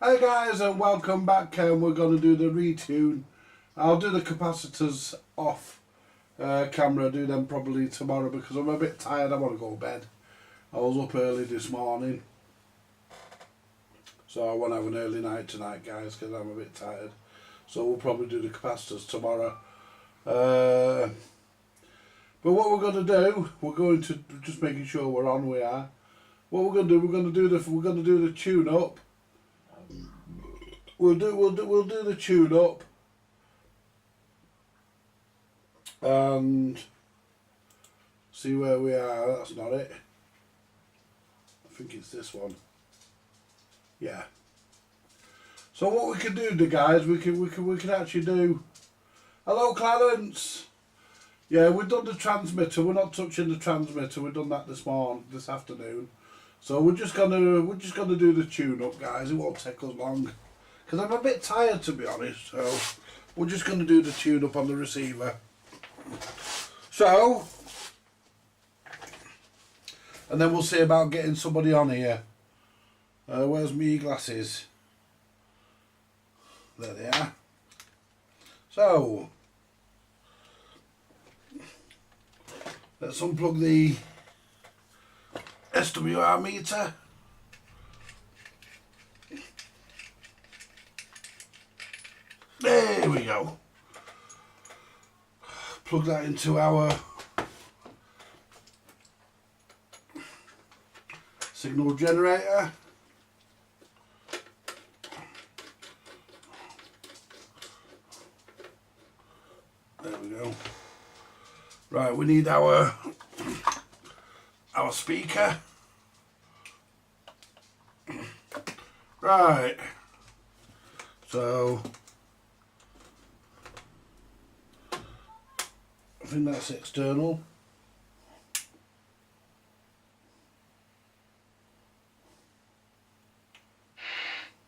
Hi guys and welcome back, and we're going to do the retune. I'll do the capacitors off camera, do them probably tomorrow because I'm a bit tired. I want to go to bed. I was up early this morning, so I won't have an early night tonight guys because I'm a bit tired. So we'll probably do the capacitors tomorrow. But what we're going to do, we're going to just making sure we're on. We are. What we're going to do, we're going to do the tune up. We'll do the tune up and see where we are. That's not it. I think it's this one. Yeah. So what we can do, guys, we can actually do. Hello, Clarence. Yeah, we've done the transmitter. We're not touching the transmitter. We've done that this afternoon. So we're just gonna do the tune up, guys. It won't take us long. Because I'm a bit tired, to be honest, so we're just going to do the tune up on the receiver. So, and then we'll see about getting somebody on here. Where's my glasses? There they are. So, let's unplug the SWR meter. There we go. Plug that into our signal generator. There we go. Right, we need our speaker. Right. So I think that's external.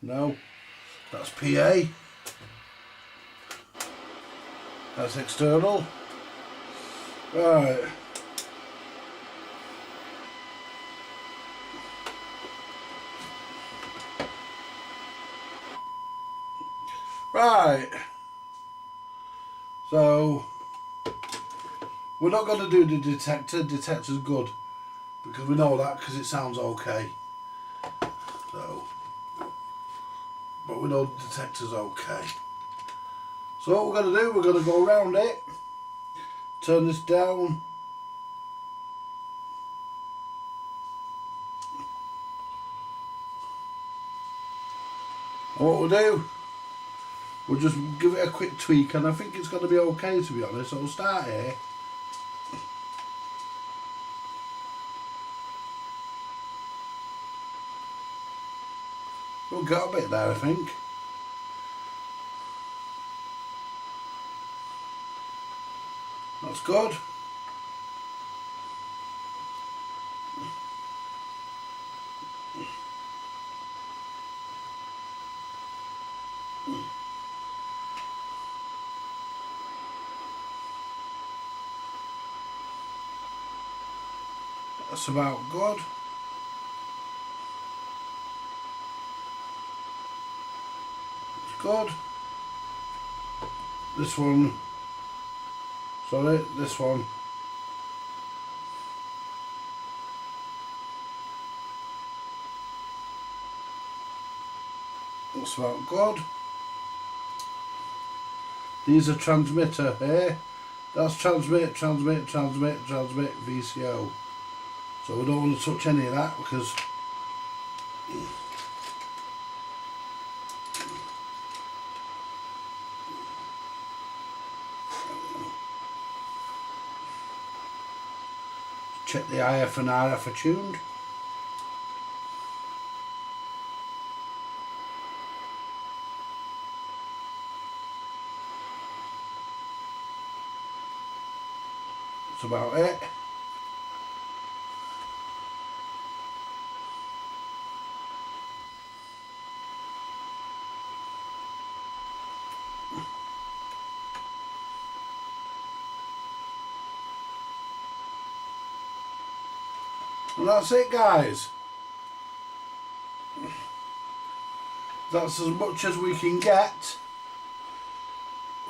No, that's PA. That's external. Right. Right. So we're not going to do the detector. Detector's good because we know that because it sounds okay. So, but we know the detector's okay. So what we're going to do, we're going to go around it, turn this down. And what we'll do, we'll just give it a quick tweak, and I think it's going to be okay, to be honest. So we'll start here. We'll get a bit there, I think. That's good. That's about good. It's good. This one. Sorry, this one. That's about good. These are transmitter here. That's transmit, transmit, transmit, transmit, VCO. So we don't want to touch any of that because check the IF and RF are tuned. That's about it. And that's it, guys. That's as much as we can get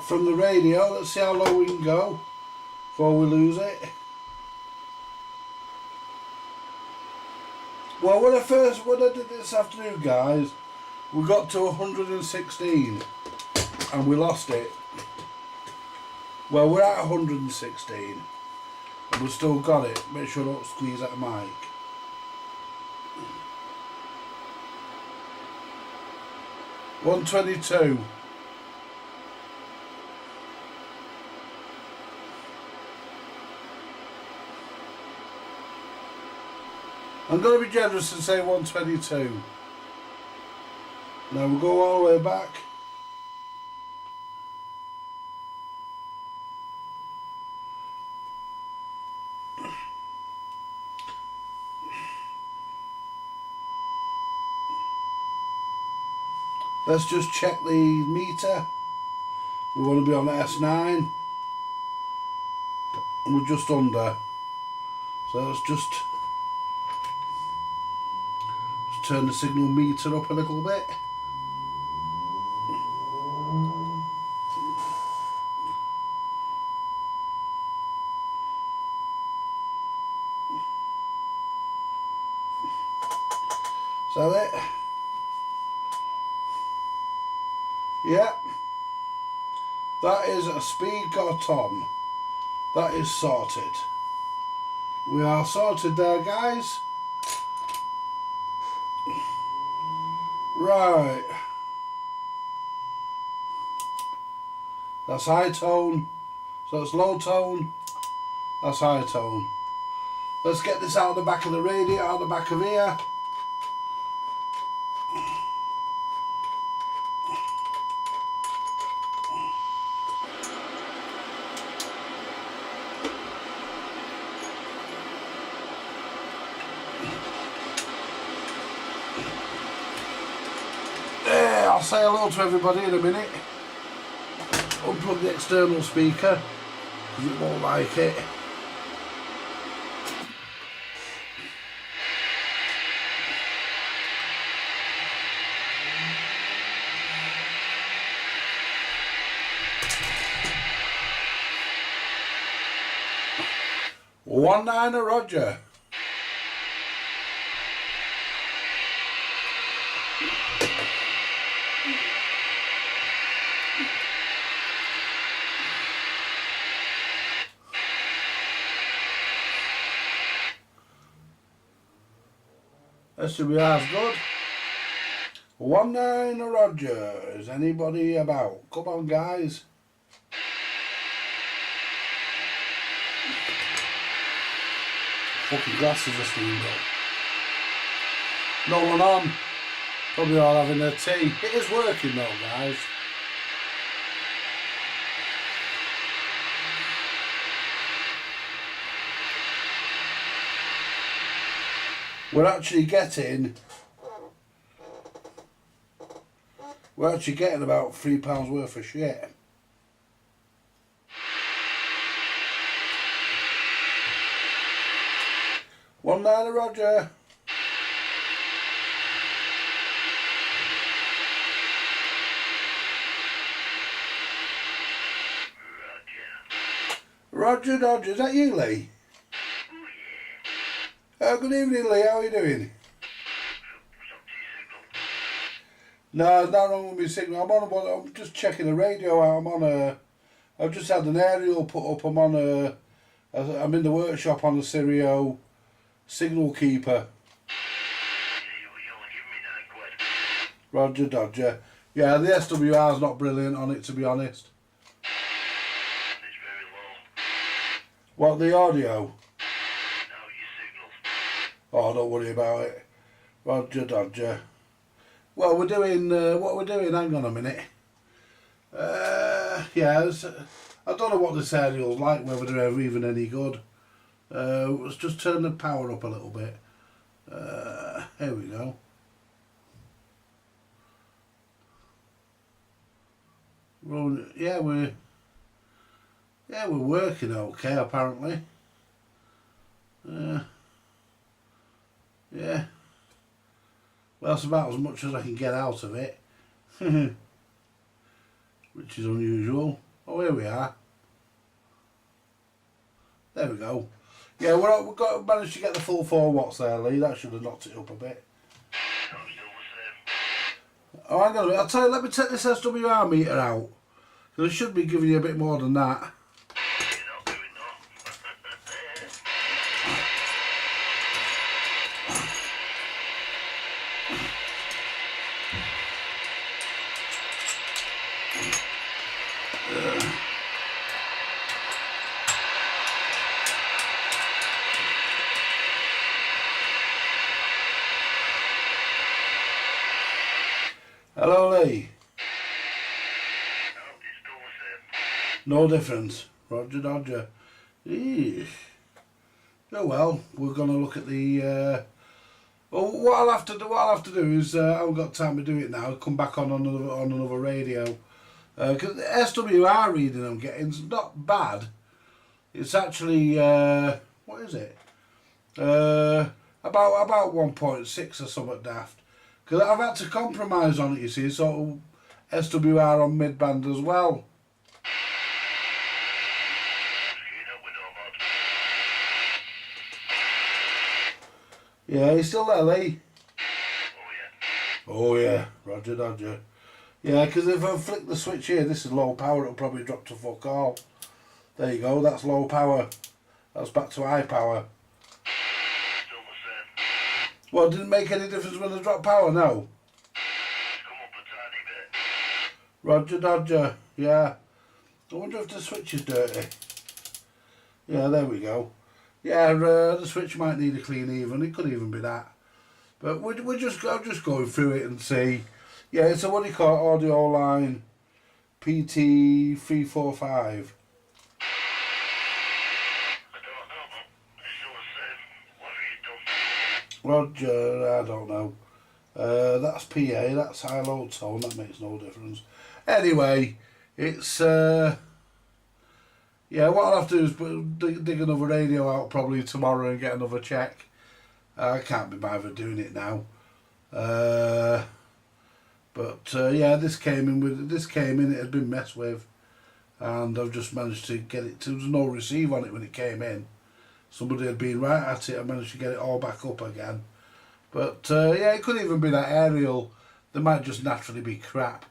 from the radio. Let's see how low we can go before we lose it. Well, when I did this afternoon, guys, we got to 116 and we lost it. Well, we're at 116 and we've still got it. Make sure I don't squeeze that mic. $122. I'm going to be generous and say 122. Now we'll go all the way back. Let's just check the meter. We want to be on S9 and we're just under. So let's just turn the signal meter up a little bit. Is that it? Yeah. That is a speed got on. That is sorted. We are sorted there, guys. Right. That's high tone. So that's low tone. That's high tone. Let's get this out of the back of the radio, out of the back of here. I'll say hello to everybody in a minute. Unplug the external speaker because it won't like it. One niner Roger. SWR's good. 19 Roger. Is anybody about? Come on, guys. Fucking glasses are steamed up. No one on. Probably all having their tea. It is working though, guys. We're actually getting about £3 worth of shit. One niner Roger. Roger Dodger, is that you, Lee? Good evening, Lee. How are you doing? No, it's not wrong with my signal. I'm just checking the radio out. I've just had an aerial put up. I'm in the workshop on the Stereo signal keeper. Roger Dodger. Yeah, the SWR's not brilliant on it, to be honest. It's very low. What, the audio? Oh, don't worry about it. Roger Dodger. Well, we're doing what we're doing. Hang on a minute. Yeah, I don't know what this aerial's like, whether they're ever even any good. Let's just turn the power up a little bit. Here we go. Yeah, we're working okay apparently. Yeah. Well, that's about as much as I can get out of it. Which is unusual. Oh, here we are. There we go. Yeah, we've got managed to get the full 4 watts there, Lee. That should have knocked it up a bit. I'm still the same. Oh, hang on a minute. I'll tell you, let me take this SWR meter out. Because it should be giving you a bit more than that. You're not doing that. Hello, Lee. No, it's still the same. No difference. Roger Dodger. Eesh. Oh well, we're gonna look at the. Well, what I'll have to do is I haven't got time to do it now. Come back on another radio because the SWR reading I'm getting is not bad. It's actually what is it? About 1.6 or something daft. Because I've had to compromise on it, you see, so SWR on mid-band as well. Yeah, you still there, Lee? Oh yeah, Roger Dodger. Yeah, because if I flick the switch here, this is low power, it'll probably drop to fuck all. There you go, that's low power. That's back to high power. Still the same. Well, didn't make any difference when I dropped power, no? It's come up a tiny bit. Roger Dodger, yeah. I wonder if the switch is dirty. Yeah, there we go. Yeah, the switch might need a clean even. It could even be that. But I'm just going through it and see. Yeah, it's a what do you call it? Audioline PT345. I don't know, but it's still the same. What have you done? Roger, I don't know. That's PA, that's high low tone, that makes no difference. Anyway, it's yeah, what I'll have to do is dig another radio out probably tomorrow and get another check. I can't be bothered doing it now. But yeah, this came in, it had been messed with, and I've just managed to get it. There was no receive on it when it came in. Somebody had been right at it. I managed to get it all back up again. But yeah, it could even be that aerial. They might just naturally be crap.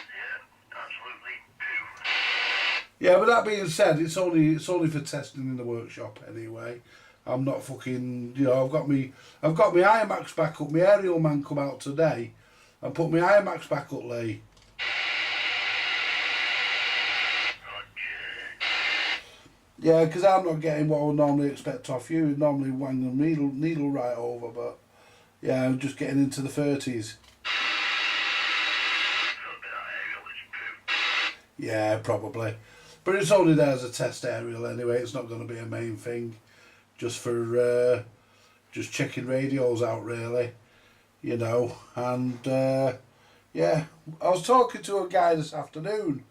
Yeah, absolutely do. Yeah, but that being said, it's only for testing in the workshop anyway. I'm not fucking, you know, I've got me IMAX back up. My aerial man come out today and put my IMAX back up, Lee. Yeah, because I'm not getting what I would normally expect off you. Normally wang the needle right over, but yeah, I'm just getting into the 30s. Yeah, probably. But it's only there as a test aerial anyway. It's not going to be a main thing. Just for just checking radios out, really. You know, and yeah, I was talking to a guy this afternoon.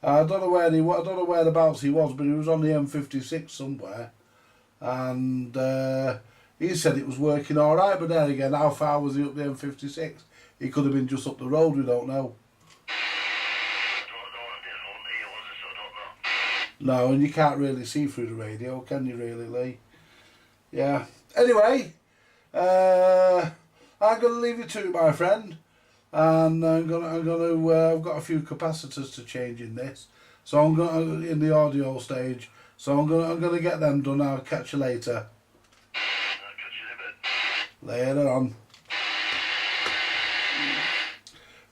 I don't know whereabouts he was, but he was on the M56 somewhere, and he said it was working all right. But then again, how far was he up the M56? He could have been just up the road. We don't know. No, and you can't really see through the radio, can you really, Lee? Yeah. Anyway, I'm going to leave you to it, my friend. And I've got a few capacitors to change in this. So I'm going in the audio stage. So I'm gonna get them done. I'll catch you later. I'll catch you in a bit. Later on.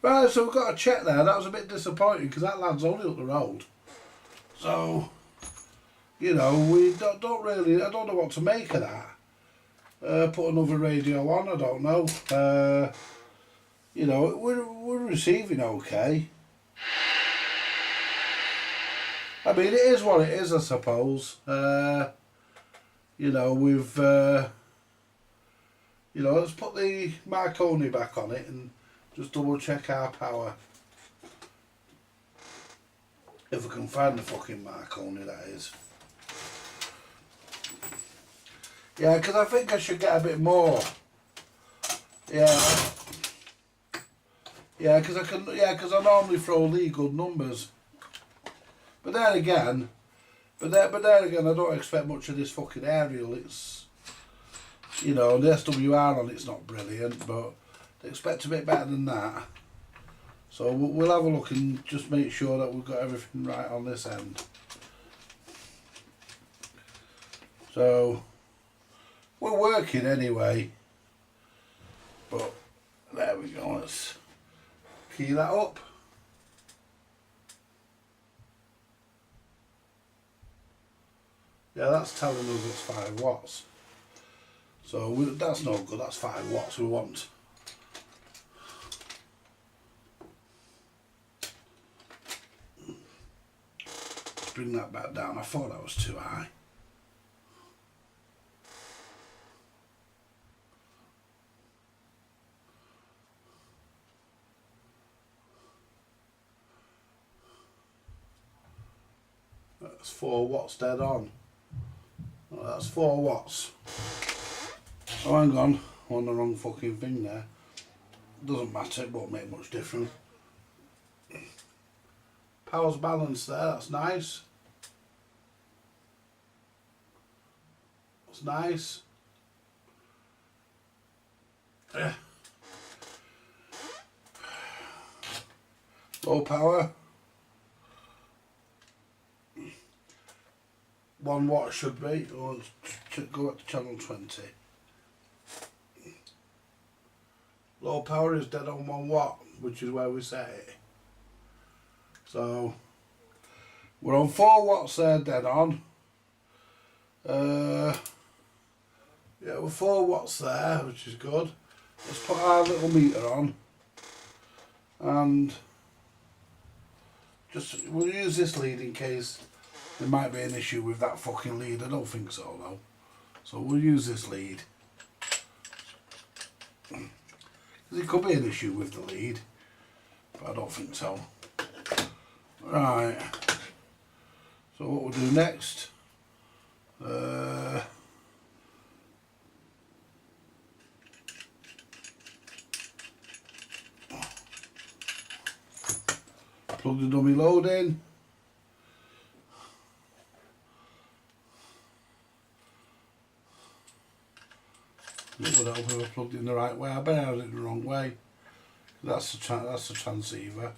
Right, so we've got a check there. That was a bit disappointing because that lad's only up the road. So, you know, we don't really. I don't know what to make of that. Put another radio on. I don't know. You know, we're receiving okay. I mean, it is what it is, I suppose. You know, we've. You know, let's put the Marconi back on it and just double check our power. If I can find the fucking Marconi, that is. Yeah, because I think I should get a bit more. Yeah. Yeah, because I can. Yeah, because I normally throw lead good numbers. But there again, but there again, I don't expect much of this fucking aerial. It's, you know, the SWR on it's not brilliant, but I expect a bit better than that. So we'll have a look and just make sure that we've got everything right on this end. So we're working anyway. But there we go. Let's key that up. Yeah, that's telling us it's 5 watts. So that's no good, that's 5 watts we want. Let's bring that back down. I thought that was too high. That's 4 watts dead on. Oh, that's 4 watts. Oh, hang on, I'm on the wrong fucking thing there. Doesn't matter, it won't make much difference. Power's balanced there, that's nice. That's nice. Yeah. Low power. 1 watt should be. Oh, go up to channel 20. Low power is dead on 1 watt, which is where we set it. So we're on 4 watts there, dead on. Yeah, we're 4 watts there, which is good. Let's put our little meter on, and just we'll use this lead in case there might be an issue with that fucking lead. I don't think so though. So we'll use this lead. There could be an issue with the lead, but I don't think so. Right. So what we'll do next? Plug the dummy load in. It would help if I plugged it in the right way. I bet I had it the wrong way. That's the transceiver.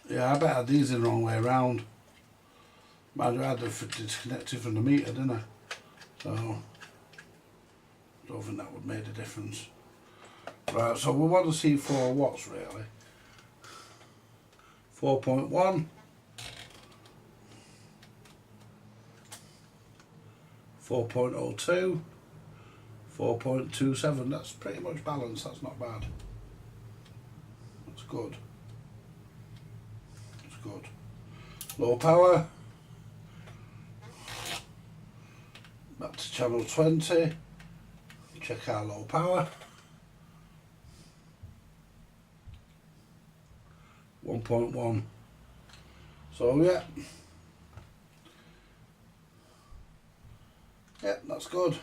Yeah, I bet I had these in the wrong way around. Mind you, I had to disconnect it from the meter, didn't I? So, I don't think that would make a difference. Right, so we want to see 4 watts really. 4.1. 4.02. 4.27, that's pretty much balanced, that's not bad. That's good. That's good. Low power. Back to channel 20. Check our low power. 1.1. So yeah. Yeah, that's good.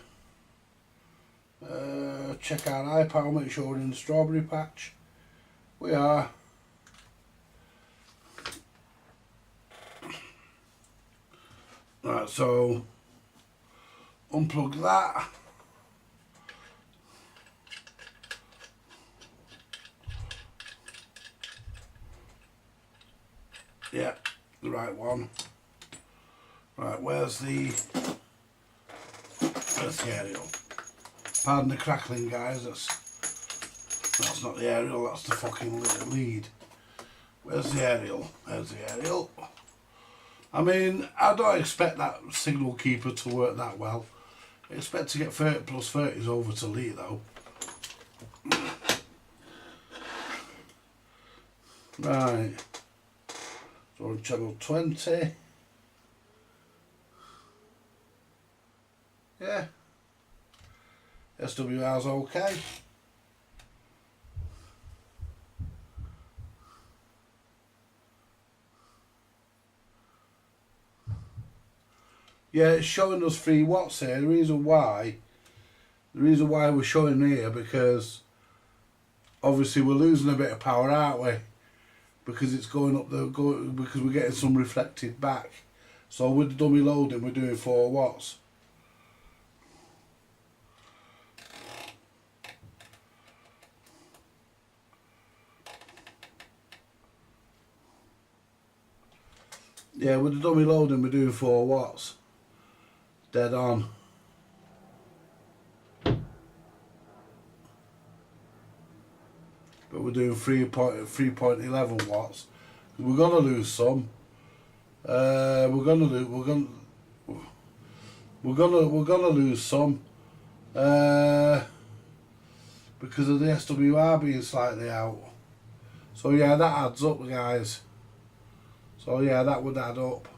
Check our high power, make sure we're in the strawberry patch. We are. Right, so unplug that. Yeah, the right one. Right, where's the aerial? Pardon the crackling, guys, that's not the aerial, that's the fucking little lead. Where's the aerial? There's the aerial. I mean, I don't expect that signal keeper to work that well. I expect to get 30 plus 30s over to lead though. Right. So on channel 20. Yeah. SWR's okay. Yeah, it's showing us 3 watts here. The reason why we're showing here because obviously we're losing a bit of power, aren't we? Because it's going up because we're getting some reflected back. So with the dummy loading, we're doing 4 watts. Yeah, with the dummy loading, we're doing 4 watts. Dead on. But we're doing 3.11 watts. We're gonna lose some. We're gonna lose some. Because of the SWR being slightly out. So yeah, that adds up, guys. So yeah, that would add up.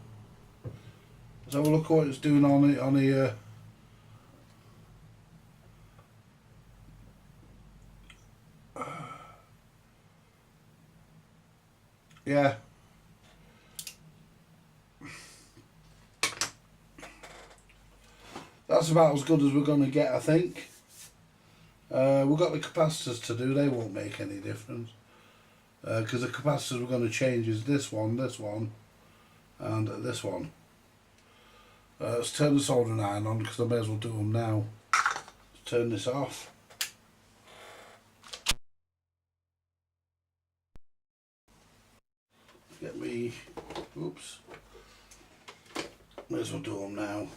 Let's have a look at what it's doing on here. Yeah. That's about as good as we're going to get, I think. We've got the capacitors to do, they won't make any difference. Because the capacitors we're going to change is this one, and this one. Let's turn the soldering iron on because I may as well do them now. Let's turn this off. Get me, oops. May as well do them now.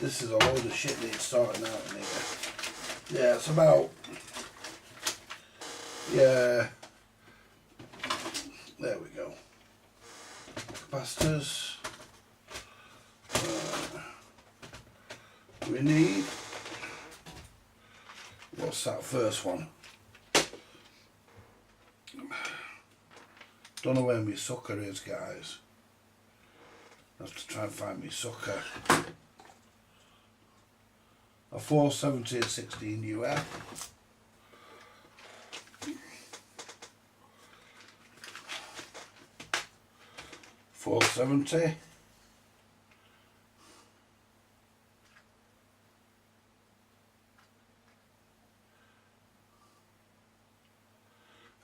This is a load of shit needs sorting out in here. Yeah, it's about, yeah, there we go. Capacitors. We need, what's that first one? Don't know where my sucker is, guys. I have to try and find my sucker. A 470 at 16 UF. $470.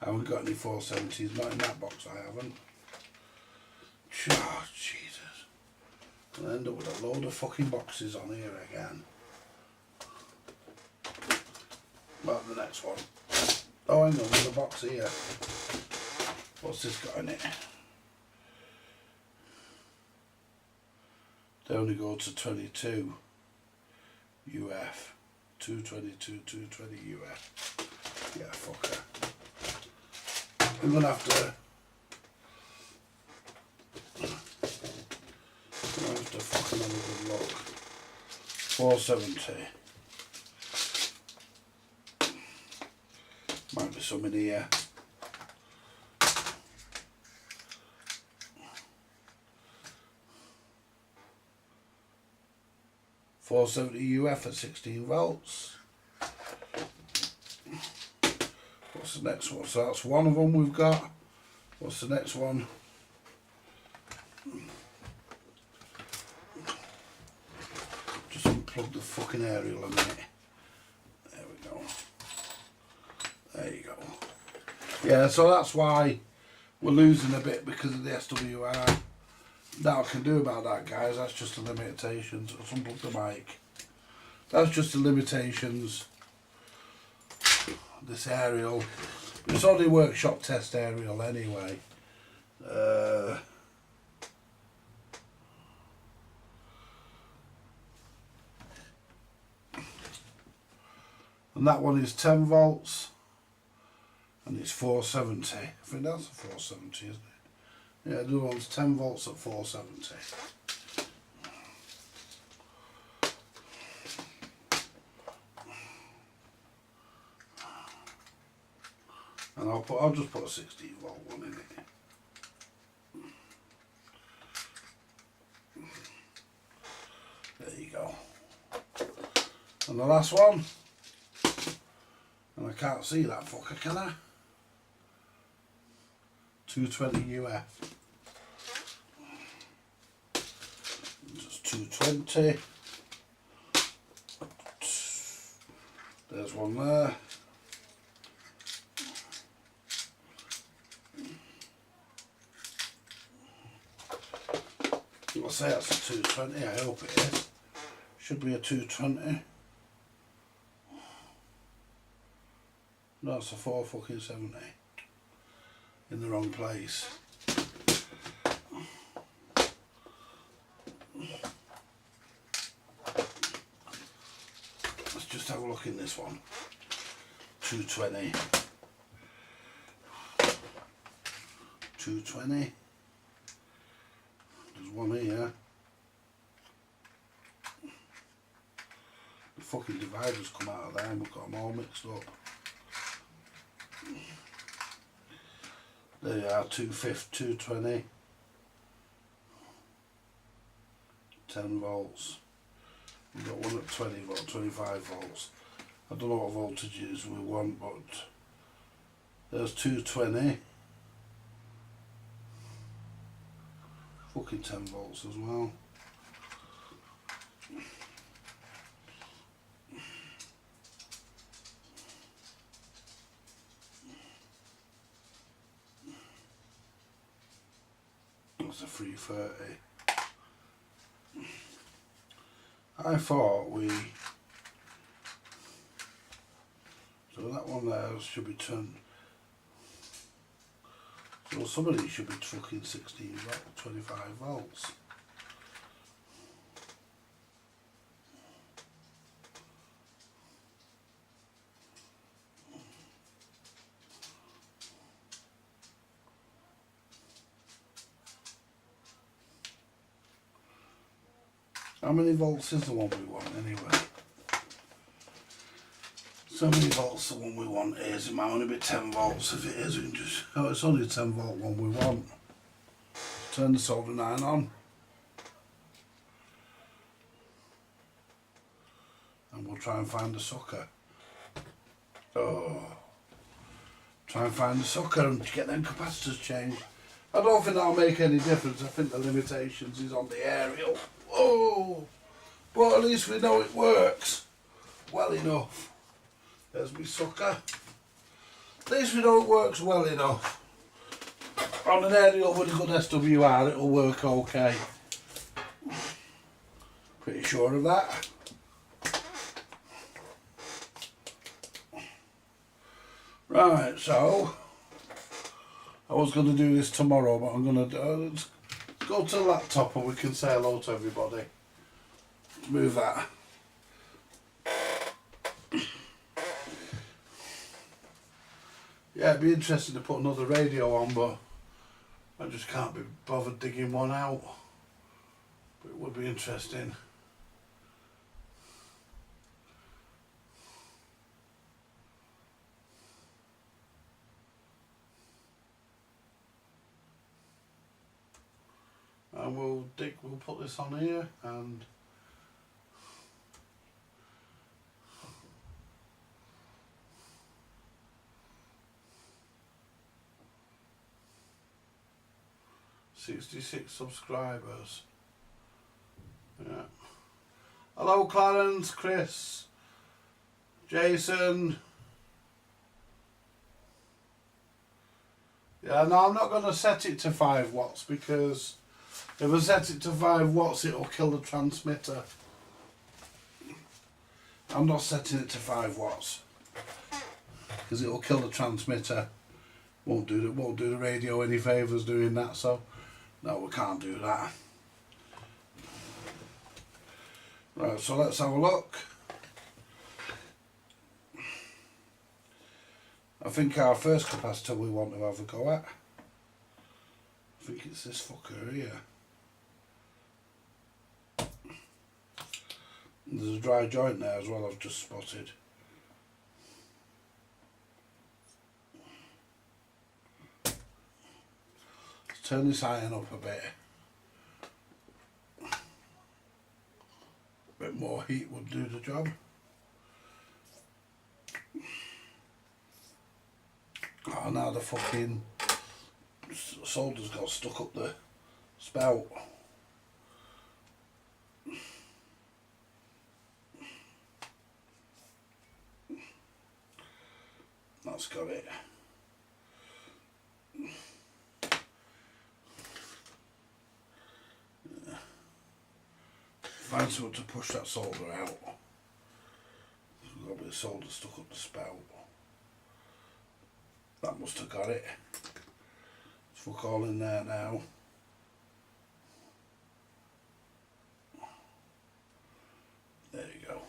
I haven't got any 470s, not in that box I haven't. Oh, Jesus. I'll end up with a load of fucking boxes on here again. About the next one. Oh, hang on, there's a box here. What's this got in it? They only go to 22 UF. 222, 220 UF. Yeah, fucker. I'm gonna have to fucking have a good look. 470. Might be some in here. $470 UF at 16 volts. What's the next one? So that's one of them we've got. What's the next one? Just unplug the fucking aerial a minute. There we go. There you go. Yeah, so that's why we're losing a bit because of the SWR. That I can do about that, guys. That's just the limitations. Let's unplug the mic. That's just the limitations. This aerial. It's only workshop test aerial anyway. And that one is 10 volts. And it's 470. I think that's a 470, isn't it? Yeah, the other one's 10 volts at 470. And I'll just put a 16 volt one in it. There you go. And the last one. And I can't see that fucker, can I? 220 UF. Just 220. There There's one there. I'll say that's a 220, I hope it is. Should be a 220. No, it's a 470. In the wrong place. Let's just have a look in this one. 220. 220. There's one here. The fucking dividers come out of there and we've got them all mixed up. There you are, 250, 220. 10 volts. We've got one at 20 volts, 25 volts. I don't know what voltages we want, but there's 220. Fucking 10 volts as well. That's a 330. I thought so that one there should be turned. So somebody should be fucking 16 volt, 25 volts. How many volts is the one we want anyway? So many volts the one we want is. It might only be 10 volts. If it is, we can just... Oh, it's only a 10 volt one we want. Turn the soldering iron on. And we'll try and find the sucker. Oh. Try and find the sucker and get them capacitors changed. I don't think that'll make any difference. I think the limitations is on the aerial. Oh, but at least we know it works well enough. There's my sucker. At least we know it works well enough. On an aerial with a good SWR, it'll work okay. Pretty sure of that. Right, so I was going to do this tomorrow, but I'm going to let's go to the laptop and we can say hello to everybody. Move that. Yeah, it'd be interesting to put another radio on, but I just can't be bothered digging one out. But it would be interesting. And we'll put this on here and '66 subscribers. Yeah. Hello Clarence, Chris, Jason. Yeah, no, I'm not going to set it to 5 watts because if I set it to 5 watts it'll kill the transmitter. I'm not setting it to 5 watts because it'll kill the transmitter. Won't do the radio any favours doing that, so no, we can't do that. Right, so let's have a look. I think our first capacitor we want to have a go at. I think it's this fucker here. There's a dry joint there as well, I've just spotted. Let's turn this iron up a bit. A bit more heat would do the job. Oh, now the fucking solder's got stuck up the spout. That's got it. Find something to push that solder out. There's got a bit of solder stuck up the spout. That must have got it. It's fuck all in there now. There you go.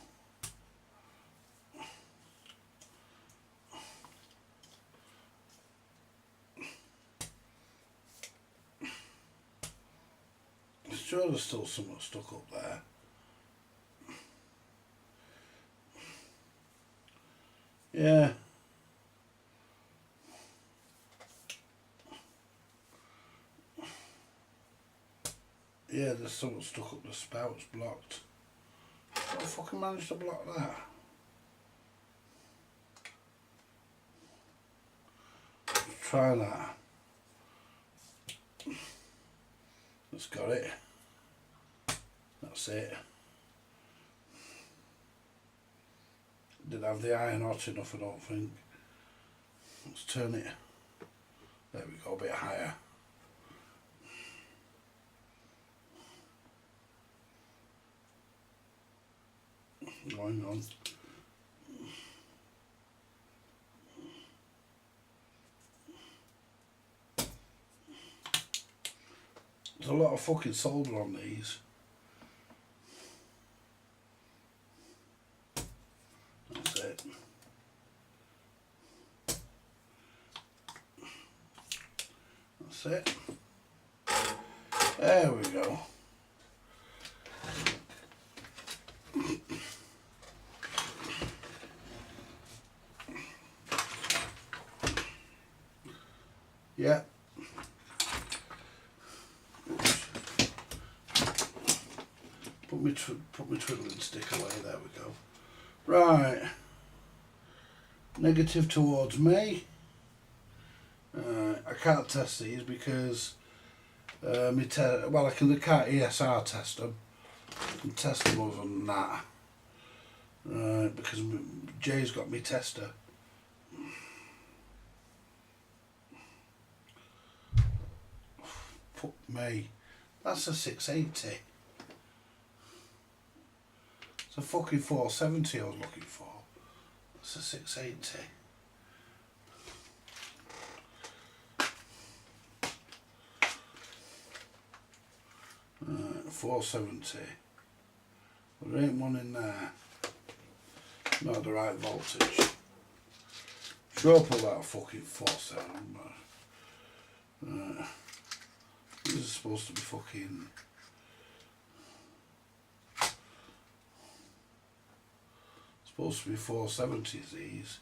I'm sure there's still something stuck up there. Yeah. Yeah, there's something stuck up the spout, it's blocked. How the fucking managed to block that? Let's try that. That's got it. That's it. Didn't have the iron hot enough, I don't think. Let's turn it. There we go, a bit higher. Going on. There's a lot of fucking solder on these. That's it. That's it. There we go. Yeah. Put my twiddling stick away. There we go. Right. Negative towards me. I can't test these because I can't ESR test them. I can test them other than that. Because Jay's got me tester. Fuck me. That's a 680. It's a fucking 470 I was looking for. That's a 680. 470. But there ain't one in there. Not the right voltage. Sure put that fucking 470, but this is supposed to be fucking supposed to be 470s these.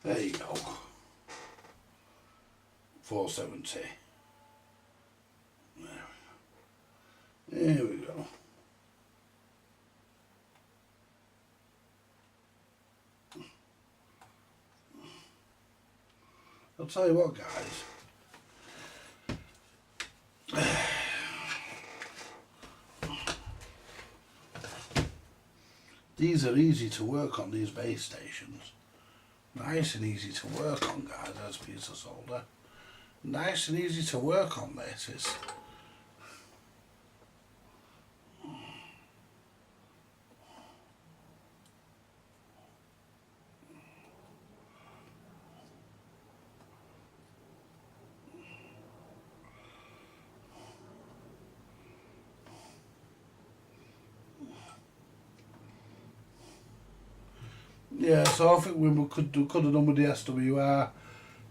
There you go. 470. There we go. I'll tell you what, guys. These are easy to work on, these base stations. Nice and easy to work on, guys. There's a piece of solder. Nice and easy to work on this. It's yeah, so I think we could have done with the SWR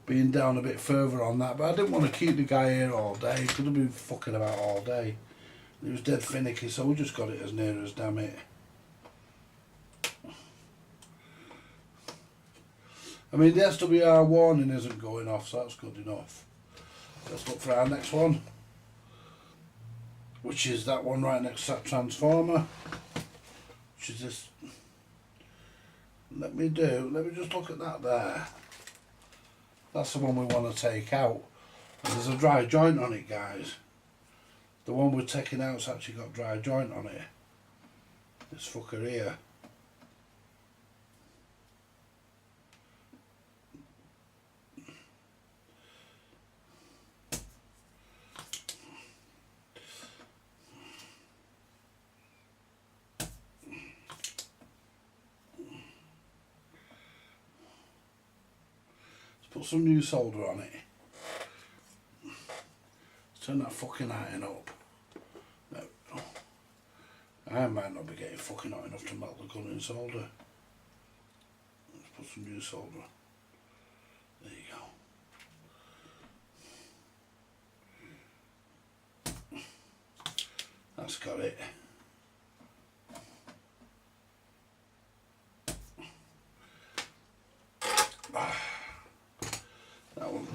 being down a bit further on that, but I didn't want to keep the guy here all day. He could have been fucking about all day. He was dead finicky, so we just got it as near as damn it. I mean, the SWR warning isn't going off, so that's good enough. Let's look for our next one, which is that one right next to that transformer, which is this. Let me just look at that there. That's the one we want to take out. And there's a dry joint on it, guys. The one we're taking out's actually got dry joint on it. This fucker here. Let's put some new solder on it. Let's turn that fucking iron up. No. I might not be getting fucking hot enough to melt the gun in solder. Let's put some new solder. There you go. That's got it.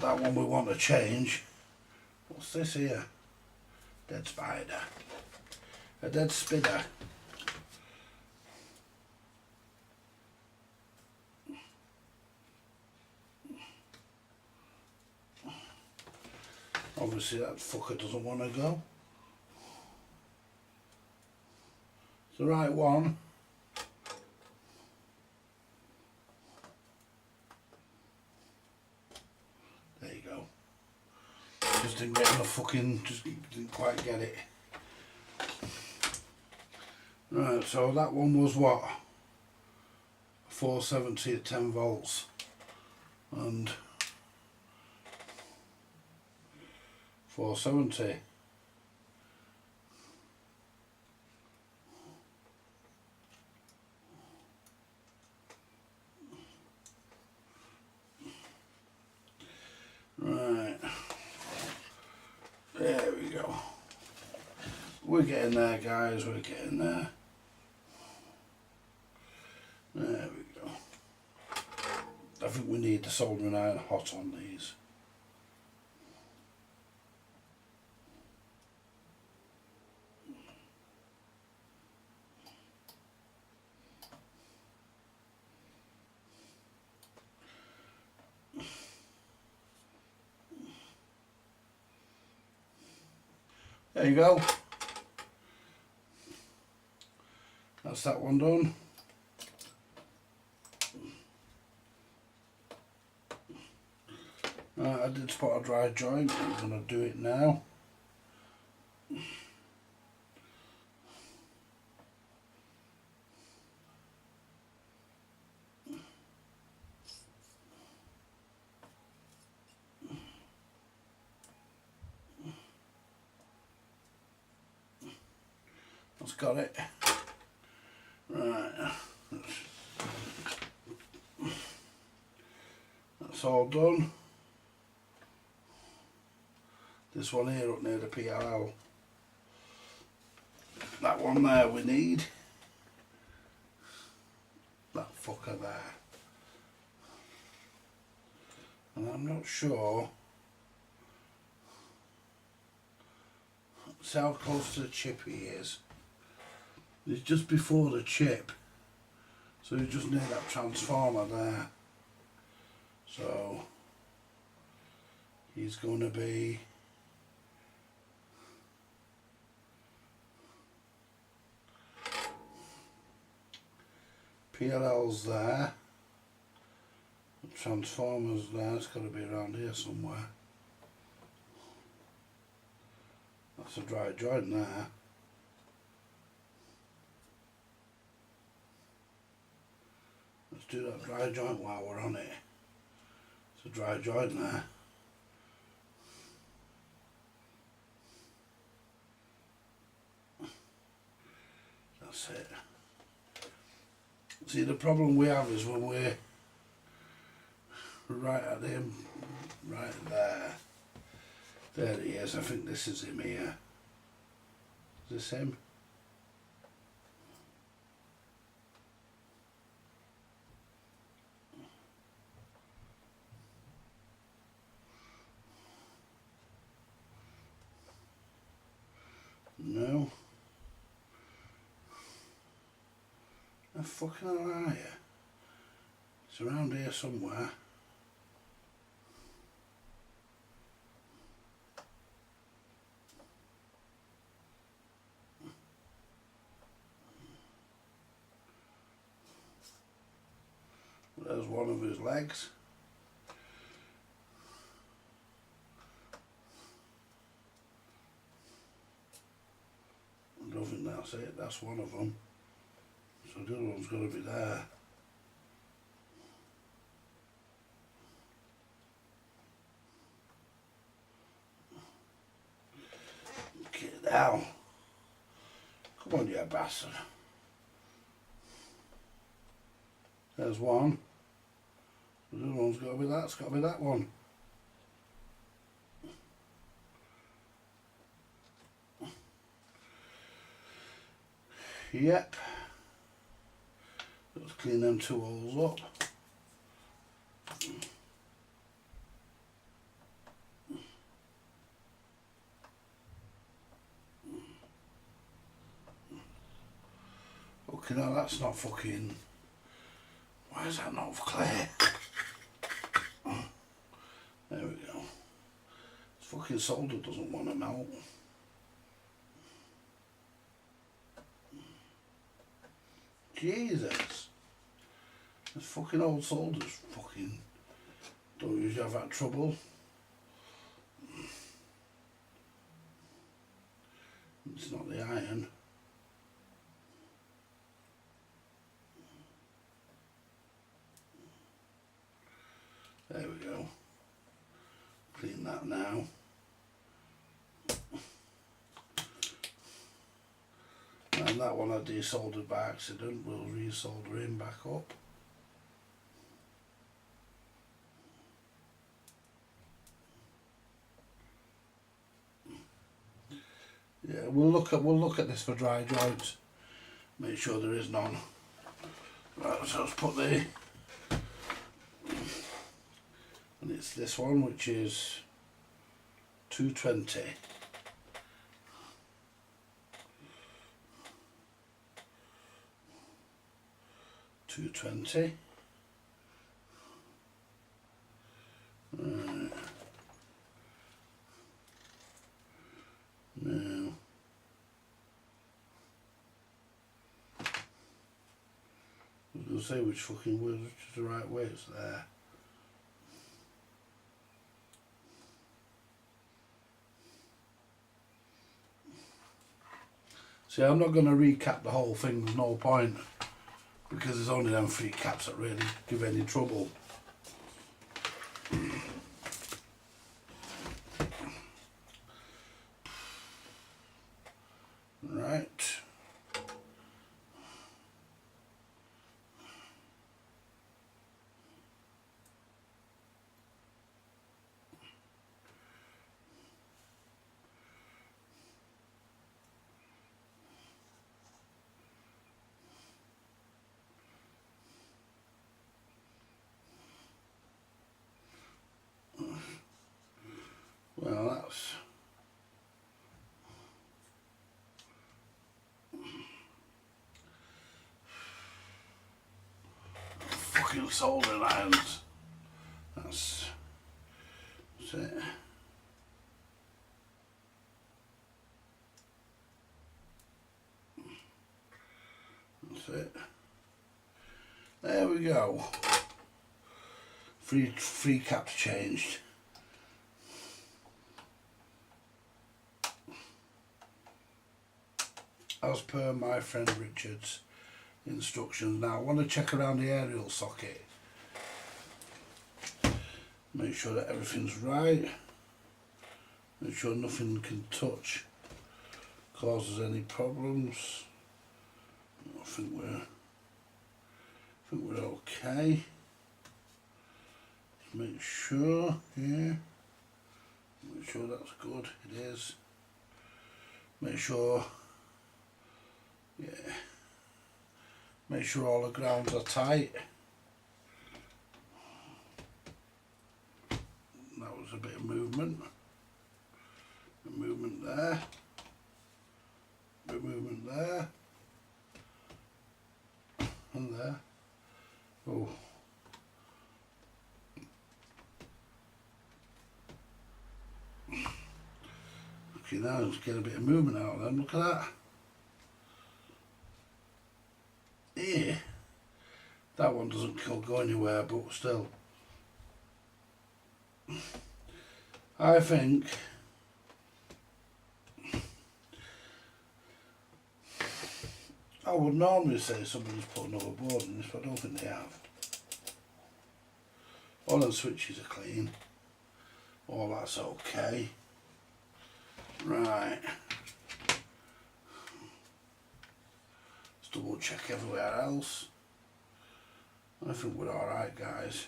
That one we want to change. What's this here? Dead spider. A dead spider. Obviously that fucker doesn't want to go. It's the right one. There you go. Just didn't get enough fucking, just didn't quite get it. Right, so that one was what? 470 at 10 volts. And 470. Right. There we go. We're getting there, guys, we're getting there. There we go. I think we need the soldering iron hot on these. There you go. That's that one done. Right, I did spot a dry joint. I'm going to do it now. That's got it. Right. That's all done. This one here up near the PLL. That one there we need. That fucker there. And I'm not sure. See how close to the chip he is. It's just before the chip. So you just need that transformer there. So he's going to be PLL's there. The transformer's there. It's got to be around here somewhere. That's a dry joint there. Let's do that dry joint while we're on it. It's a dry joint there. That's it. See, the problem we have is when we're right at him, right there. There he is. I think this is him here. Is this him? No. The fucking hell are you? It's around here somewhere. one of his legs. I don't think that's it, that's one of them. So the other one's got to be there. Get down. Come on, you bastard. There's one. The other one's got to be that. It's got to be that one. Yep. Let's clean them two holes up. Okay, now that's not fucking... Why is that not clear? There we go. This fucking solder doesn't want to melt. Jesus. This fucking old solder's fucking... Don't usually have that trouble. It's not the iron. There we go. Clean that now. And that one I desoldered by accident. We'll resolder him back up. Yeah, we'll look at this for dry joints. Make sure there is none. Right, so let's put the... And it's this one, which is 220. $220. Right. Now, I was going to say which fucking word, which is the right way, it's there. See, I'm not going to recap the whole thing, there's no point, because there's only them 3 caps that really give any trouble. Right. Well, that's... Fucking soldering irons. That's it. That's it. There we go. Three caps changed. As per my friend Richard's instructions. Now I want to check around the aerial socket. Make sure that everything's right. Make sure nothing can touch, causes any problems. I think we're okay. Make sure, yeah. Make sure that's good. It is. Make sure, yeah. Make sure all the grounds are tight. That was a bit of movement. A movement there. A bit of movement there. And there. Oh. Okay, now let's get a bit of movement out of them. Look at that. Yeah. That one doesn't go anywhere, but still. I think I would normally say somebody's put another board in this, but I don't think they have. All the switches are clean. All that's okay. Right. Let's double check everywhere else. I think we're alright, guys.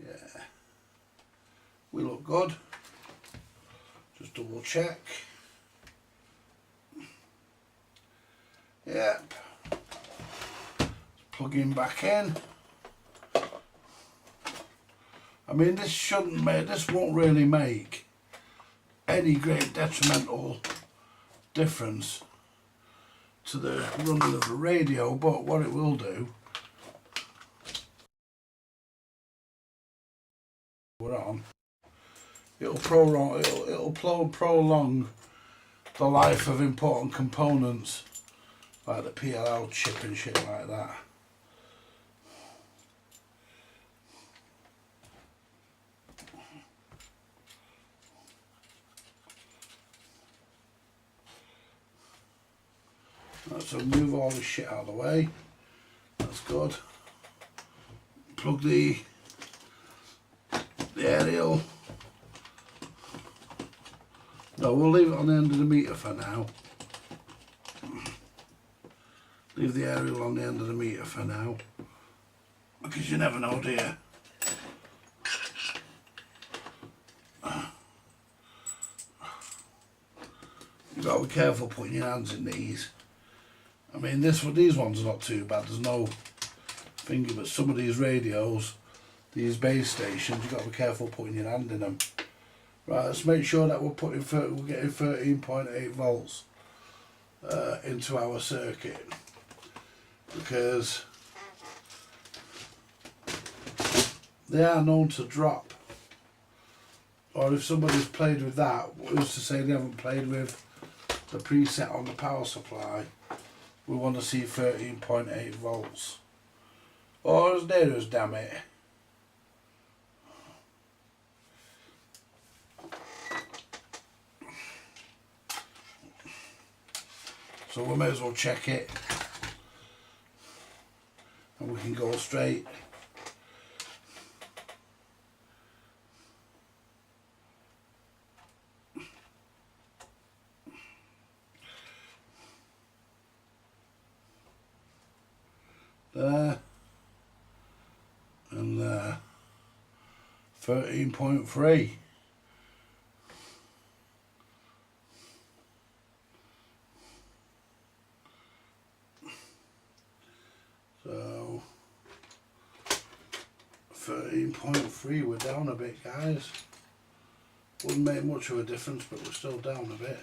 Yeah. We look good. Just double check. Yep. Plug him back in. I mean, this won't really make any great detrimental difference to the running of the radio, but what it will do, we're on, it'll prolong the life of important components like the PLL chip and shit like that. Right, so move all this shit out of the way. That's good. Plug the aerial. No, we'll leave it on the end of the meter for now. Leave the aerial on the end of the meter for now. Because you never know, do you? You've got to be careful putting your hands in these. I mean, these ones are not too bad. There's no finger, but some of these radios, these base stations, you've got to be careful putting your hand in them. Right, let's make sure that we're getting 13.8 volts into our circuit, because they are known to drop. Or if somebody's played with that, who's to say they haven't played with the preset on the power supply? We want to see 13.8 volts. Or as near as, damn it. So we may as well check it. And we can go straight. There. And there. 13.3. So 13.3, we're down a bit, guys. Wouldn't make much of a difference, but we're still down a bit.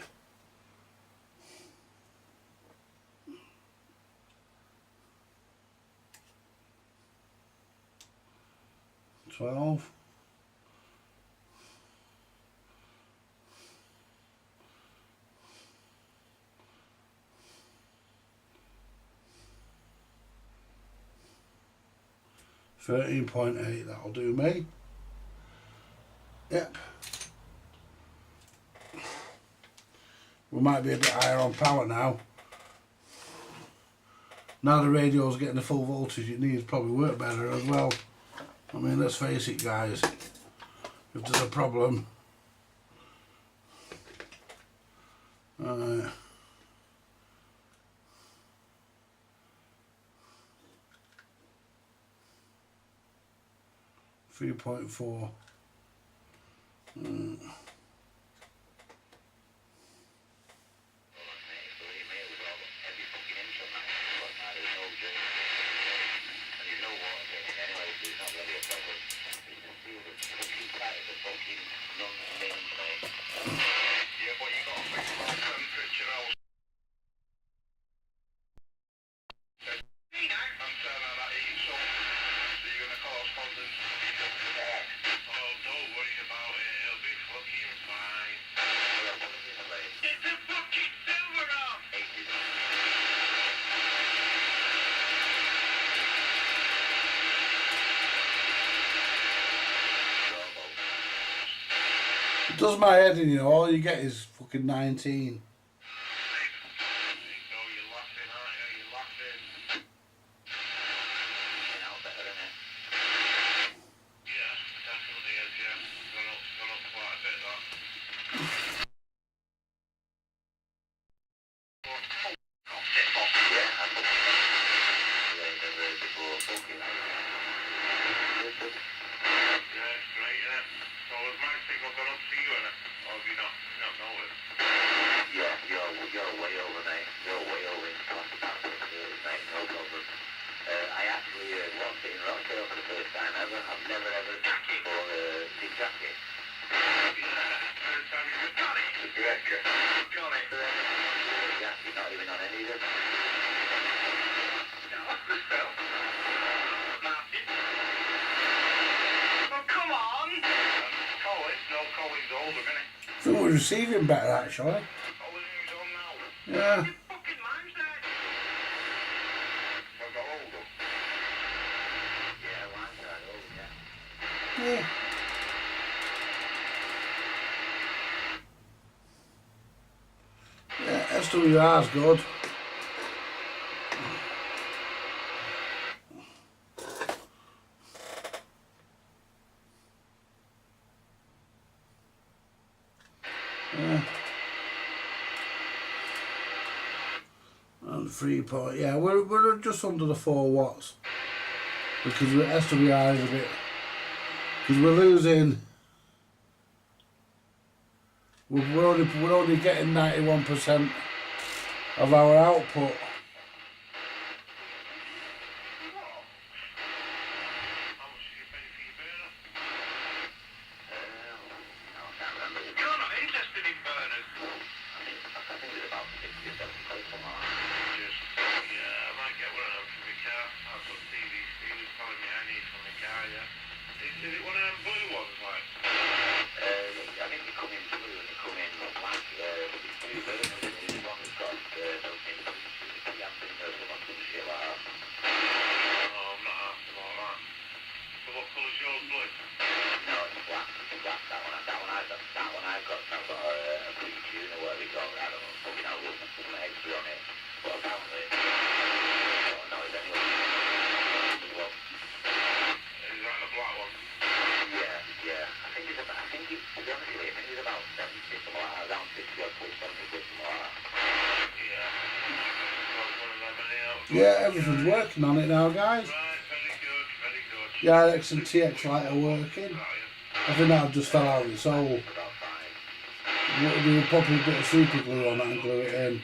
$12. $13.8, that'll do me. Yep. We might be a bit higher on power now. Now the radio's getting the full voltage it needs, probably work better as well. I mean, let's face it, guys. If there's a problem, 3.4. Does my head in, you know, all you get is fucking 19. I think we're receiving better actually. Yeah. Yeah. Yeah, SWR's good. Yeah. And 3 point. Yeah, we're just under the 4 watts because SWR is a bit. Because we're losing. We're only getting 91% of our output. Yeah, everything's working on it now, guys. The RX and TX Lite are working. I think that just fell out of its hole. We'll probably put a bit of super glue on that and glue it in.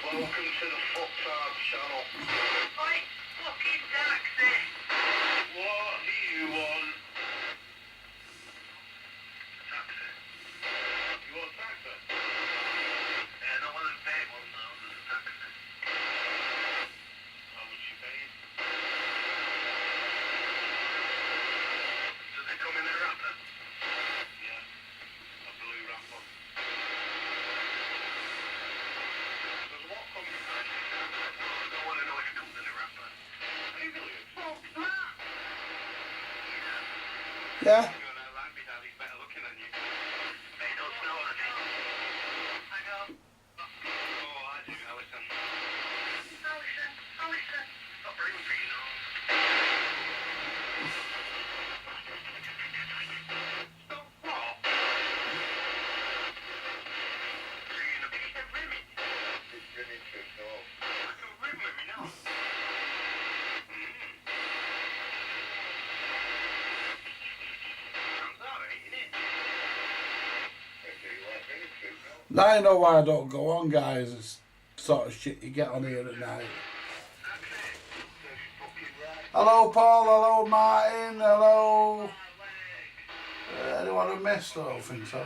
Welcome to the Foxard channel. Oi, fucking taxi! What do you want? Taxi. You want a taxi? Yeah, not one of the paid ones though, just a taxi. How much you paying? Does it come in a wrapper? Yeah, a blue wrapper. Yeah. Now you know why I don't go on, guys. It's sort of shit you get on here at night. Hello, Paul. Hello, Martin. Hello. Anyone have missed? I don't think so.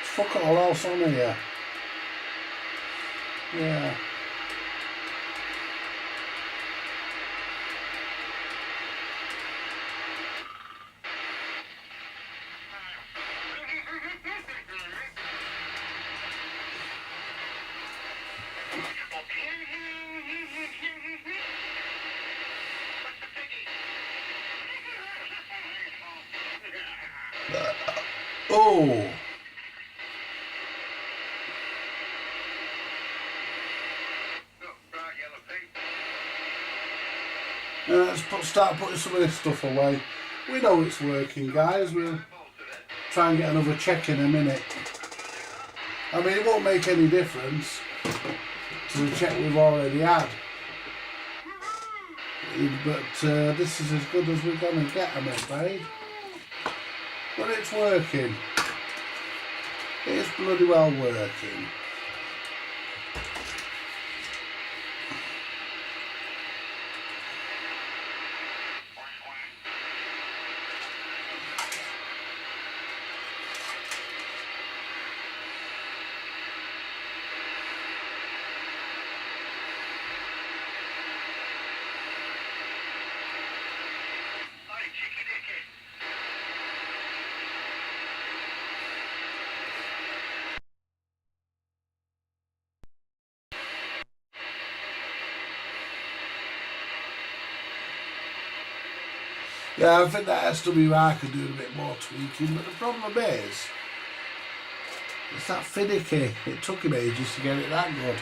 Fuck all else on here. Yeah. Oh. Start putting some of this stuff away. We know it's working, guys. We'll try and get another check in a minute. I mean, it won't make any difference to the check we've already had. But this is as good as we're going to get, I'm afraid. But it's working. It's bloody well working. Yeah, I think that SWR could do a bit more tweaking, but the problem is, it's that finicky. It took him ages to get it that good.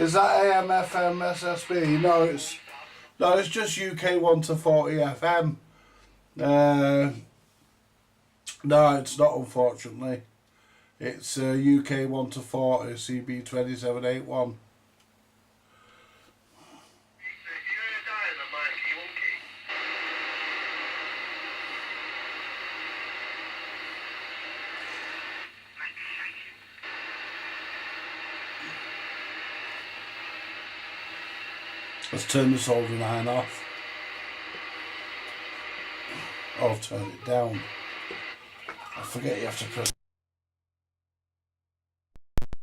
Is that AM, FM, SSB? No, it's just UK 1 to 40 FM. No, it's not, unfortunately. It's UK 1 to 40 CB 2781. Let's turn the soldering iron off. Oh, I've turned it down. I forget you have to press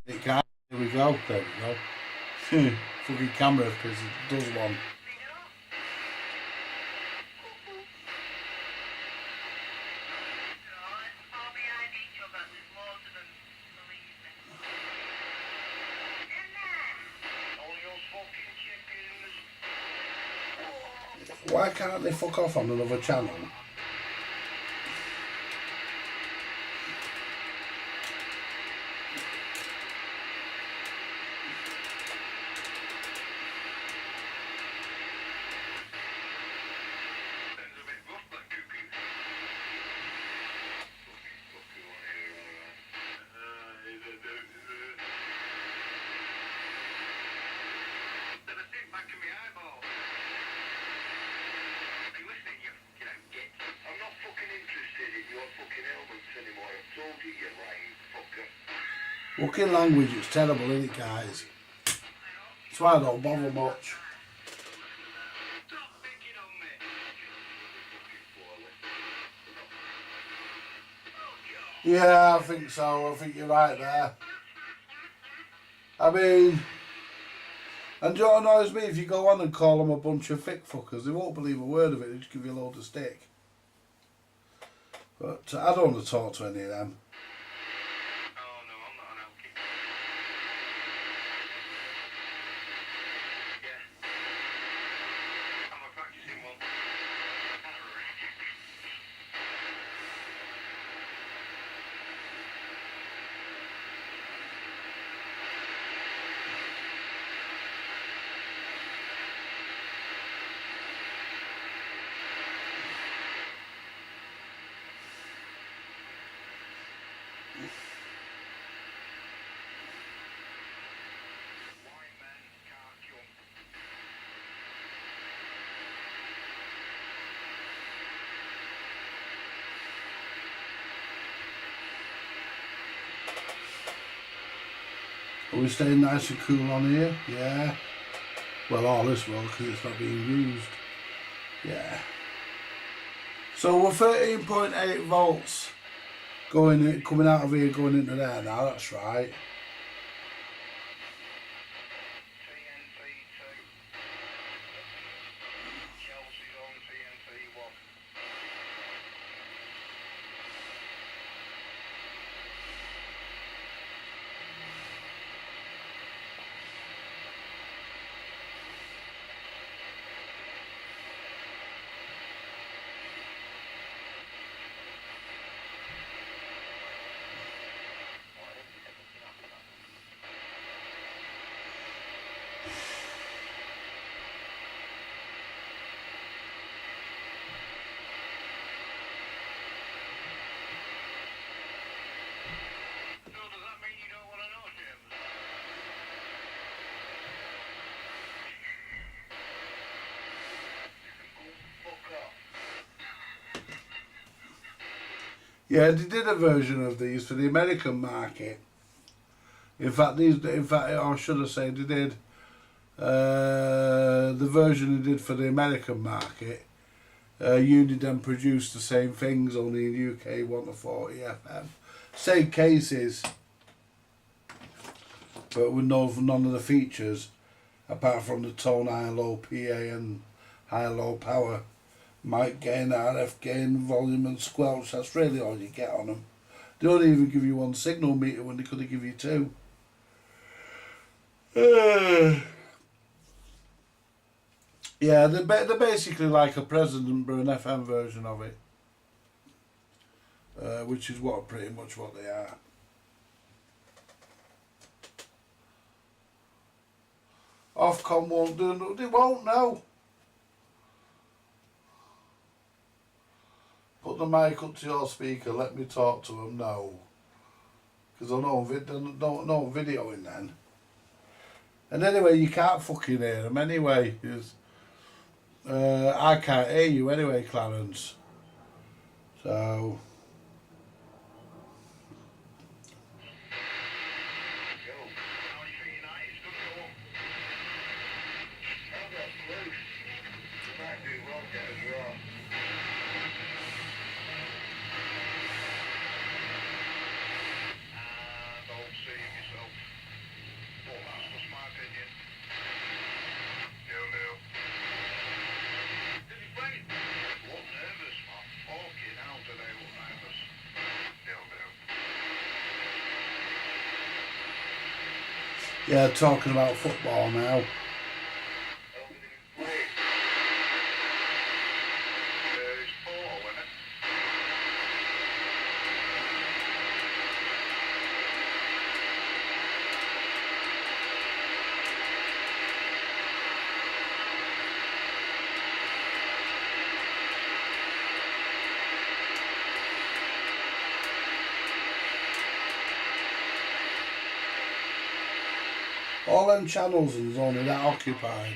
it. Here we go. There we go. Fucking camera because it does one. Why can't they fuck off on another channel? Fucking language, it's terrible, isn't it, guys? That's why I don't bother much. Yeah, I think so. I think you're right there. I mean, and do you know what annoys me? If you go on and call them a bunch of thick fuckers, they won't believe a word of it. They just give you a load of stick. But I don't want to talk to any of them. Are we staying nice and cool on here? Yeah. Well, all this will because it's not being used. Yeah. So we're 13.8 volts coming out of here, going into there now. That's right. TNT2. Chelsea's on TNT1. So does that mean you don't want to know, James? Fuck off. Yeah, they did a version of these for the American market. In fact, or should I say, they did the version they did for the American market. Uniden produced the same things, only in UK 1 to 40 FM. Same cases, but with none of the features, apart from the tone high-low PA and high-low power. Mic gain, RF gain, volume and squelch, that's really all you get on them. They don't even give you one signal meter when they could have give you two. Yeah, they're basically like a President but an FM version of it. Which is pretty much what they are. Ofcom won't do no, they won't know. Put the mic up to your speaker, let me talk to them, no. Because I know no video in then. And anyway, you can't fucking hear them anyway. I can't hear you anyway, Clarence. So... Yo, how you feeling? It's good to go. I've got clue. You might do well, get a draw. Don't save yourself. Well, that's just my opinion. No. Did he play? Look nervous, man. Fucking hell, today look nervous. No. Yeah, talking about football now. It's 4, isn't it? All them channels and there's only that occupied. 2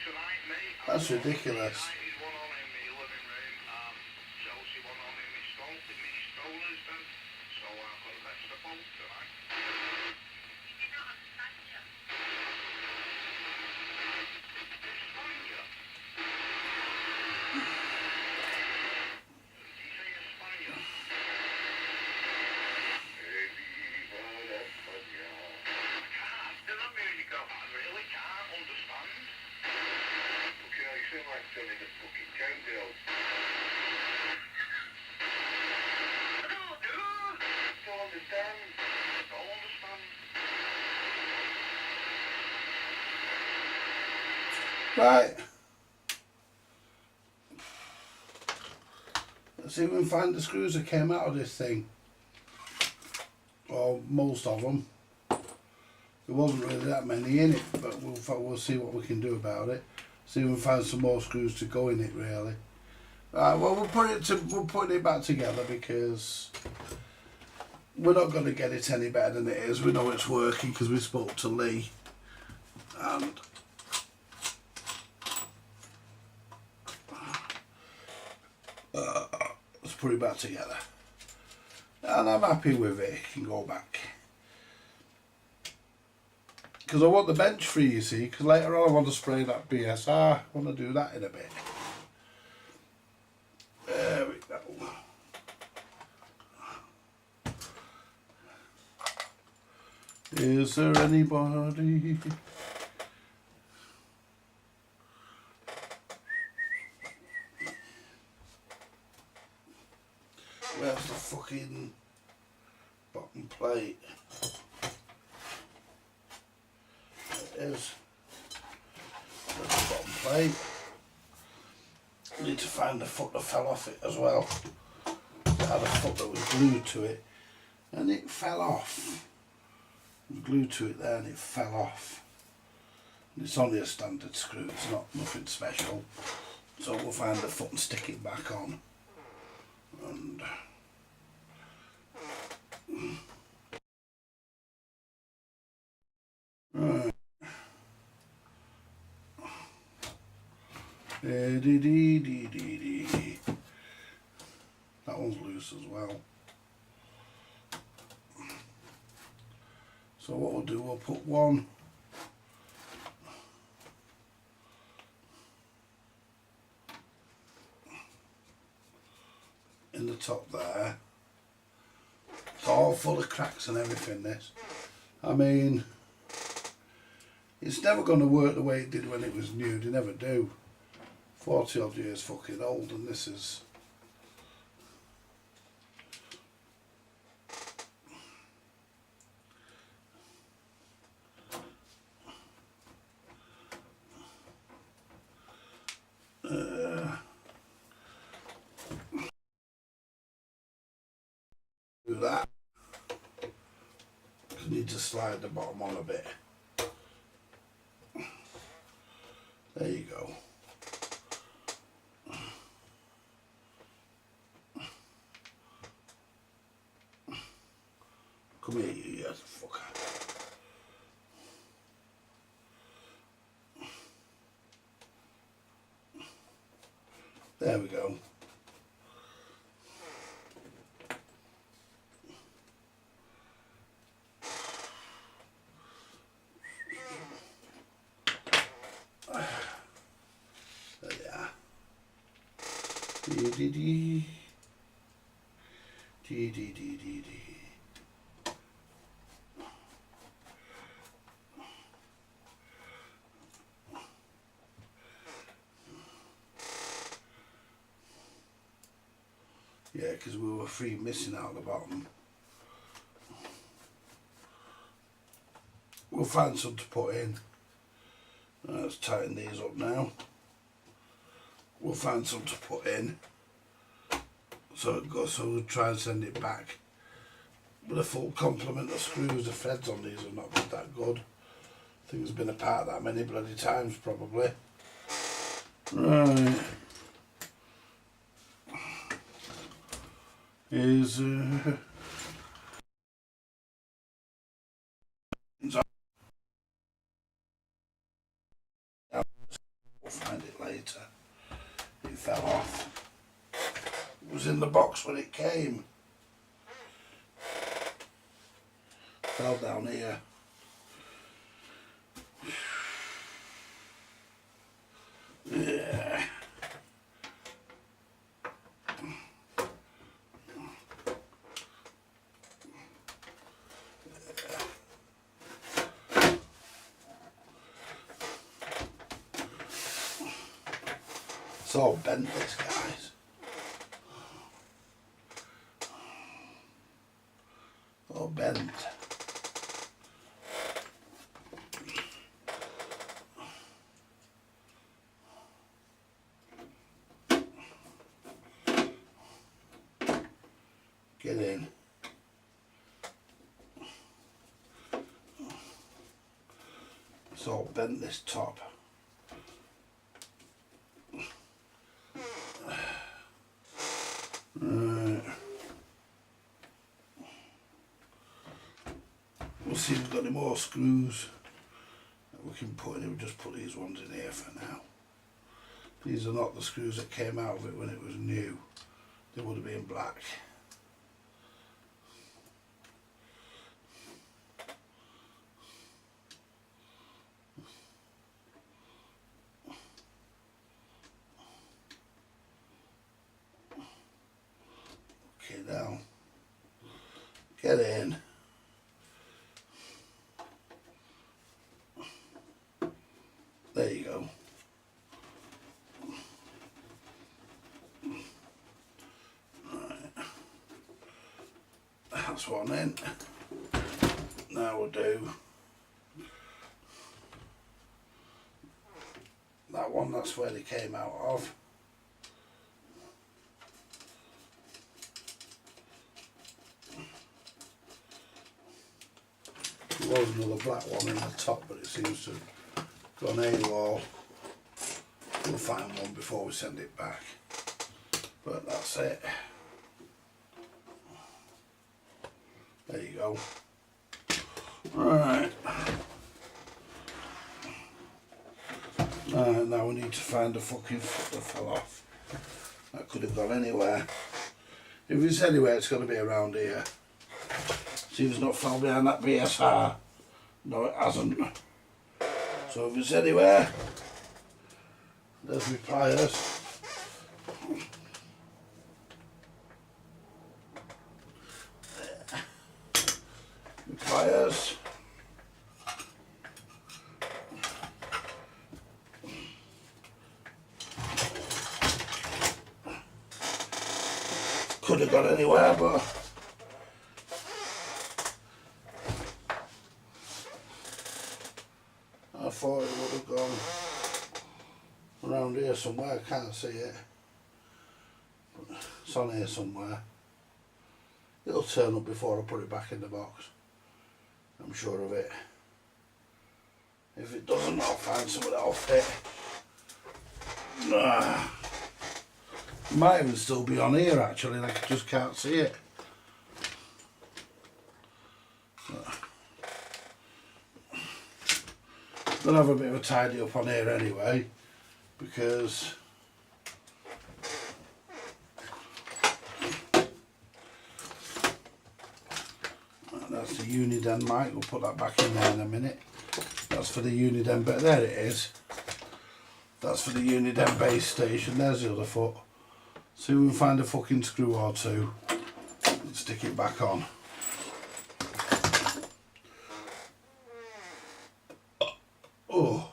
tonight, mate. That's ridiculous. United one on in my living room, Chelsea one on in my strollers then. So I've got a best of both tonight. España. Did you say España? There's a music I really can't understand. Okay, you sound like turning the fucking countdown. I don't do. Don't understand. Don't understand. Right. Let's see if we can find the screws that came out of this thing. Or most of them. There wasn't really that many in it, but we'll see what we can do about it. See if we can find some more screws to go in it, really. Right, well, we're putting it back together because we're not going to get it any better than it is. We know it's working because we spoke to Lee. And let's put it back together. And I'm happy with it. It can go back. Because I want the bench free, you see, because later on I want to spray that BSR. I want to do that in a bit. There we go. Is there anybody? Where's the fucking bottom plate? There it is. There's the bottom plate. I need to find the foot that fell off it as well. It had a foot that was glued to it and it fell off. It was glued to it there and it fell off. And it's only a standard screw, it's not nothing special. So we'll find the foot and stick it back on. And right. That one's loose as well. So what we'll do, we'll put one in the top there. It's all full of cracks and everything, this. I mean, it's never going to work the way it did when it was new. They never do. 40 odd years fucking old, and this is... do that. I need to slide the bottom on a bit. There you go. Come here, you fucker. There we go. There they are. Dee. Yeah, because we were free missing out the bottom. We'll find some to put in. Let's tighten these up now. We'll find some to put in. So we'll try and send it back with a full complement of screws. The threads on these have not been that good. Things been apart that many bloody times probably. Right. Is we'll find it later. It fell off. It was in the box when it came. Fell down here. Yeah. It's all bent, this, guys. All bent. Get in. It's all bent, this top. Right. We'll see if we've got any more screws that we can put in. We'll just put these ones in here for now. These are not the screws that came out of it when it was new. They would have been black. it down. Get in. There you go. Right. That's one in. Now we'll do that one, that's where they came out of. There was another black one in the top, but it seems to have gone AWOL. We'll find one before we send it back. But that's it. There you go. Right. Now we need to find the fucking foot that fell off. That could have gone anywhere. If it's anywhere, it's got to be around here. See if it's not fell behind that BSR. No, it hasn't. So if it's anywhere, there's my pliers. My pliers. Could have gone anywhere, but I thought it would have gone around here somewhere. I can't see it. But it's on here somewhere. It'll turn up before I put it back in the box. I'm sure of it. If it doesn't, I'll find something that'll fit. Might even still be on here actually, and I just can't see it. Gonna have a bit of a tidy up on here anyway, because that's the Uniden mic. We'll put that back in there in a minute. That's for the Uniden, but there it is. That's for the Uniden base station. There's the other foot. See if we can find a fucking screw or two and stick it back on. Oh.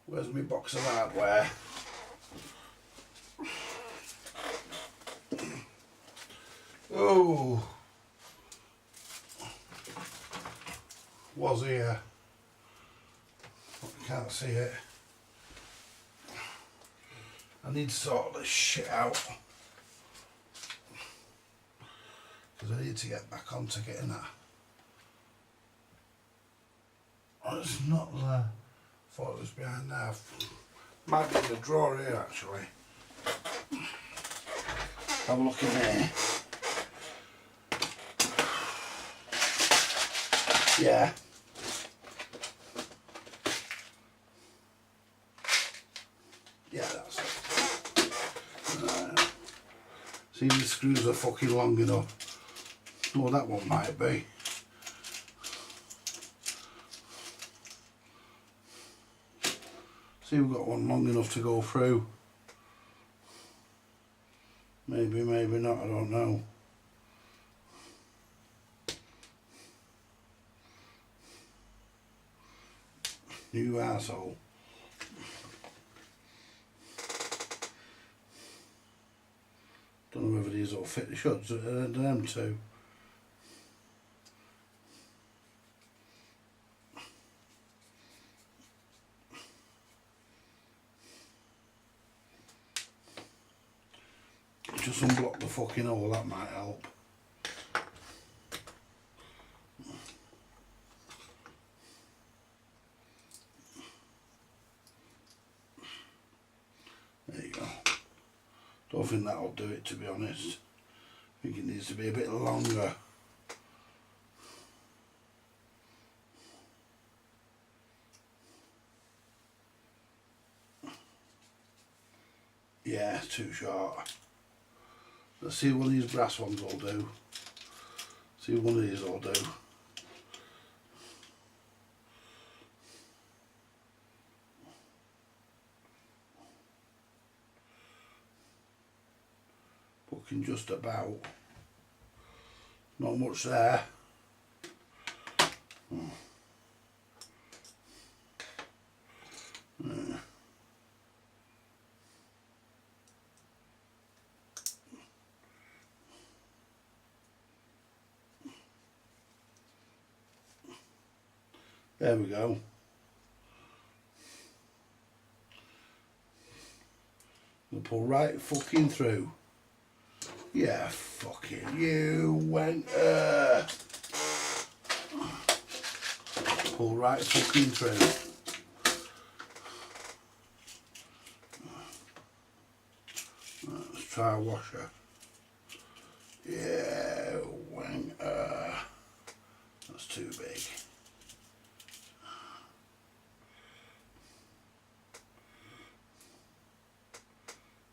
Where's my box of hardware? Oh. Was here. I can't see it. I need to sort this shit out. Because I need to get back onto getting that. Oh, it's not there. Thought it was behind there. Might be in the drawer here actually. Have a look in there. Yeah. Yeah, that's it. See if the screws are fucking long enough. Oh, that one might be. See, we've got one long enough to go through. Maybe, maybe not, I don't know. You arsehole. Don't know whether these will fit the should, them two. Just unblock the fucking hole, that might help. There you go. Don't think that'll do it, to be honest. I think it needs to be a bit longer. Yeah, too short. Let's see what these brass ones will do. See what one of these will do. working just about. Not much there. There we go. We'll pull right fucking through. Yeah, fucking you went pull right fucking through. Let's try a washer. Yeah, went that's too big.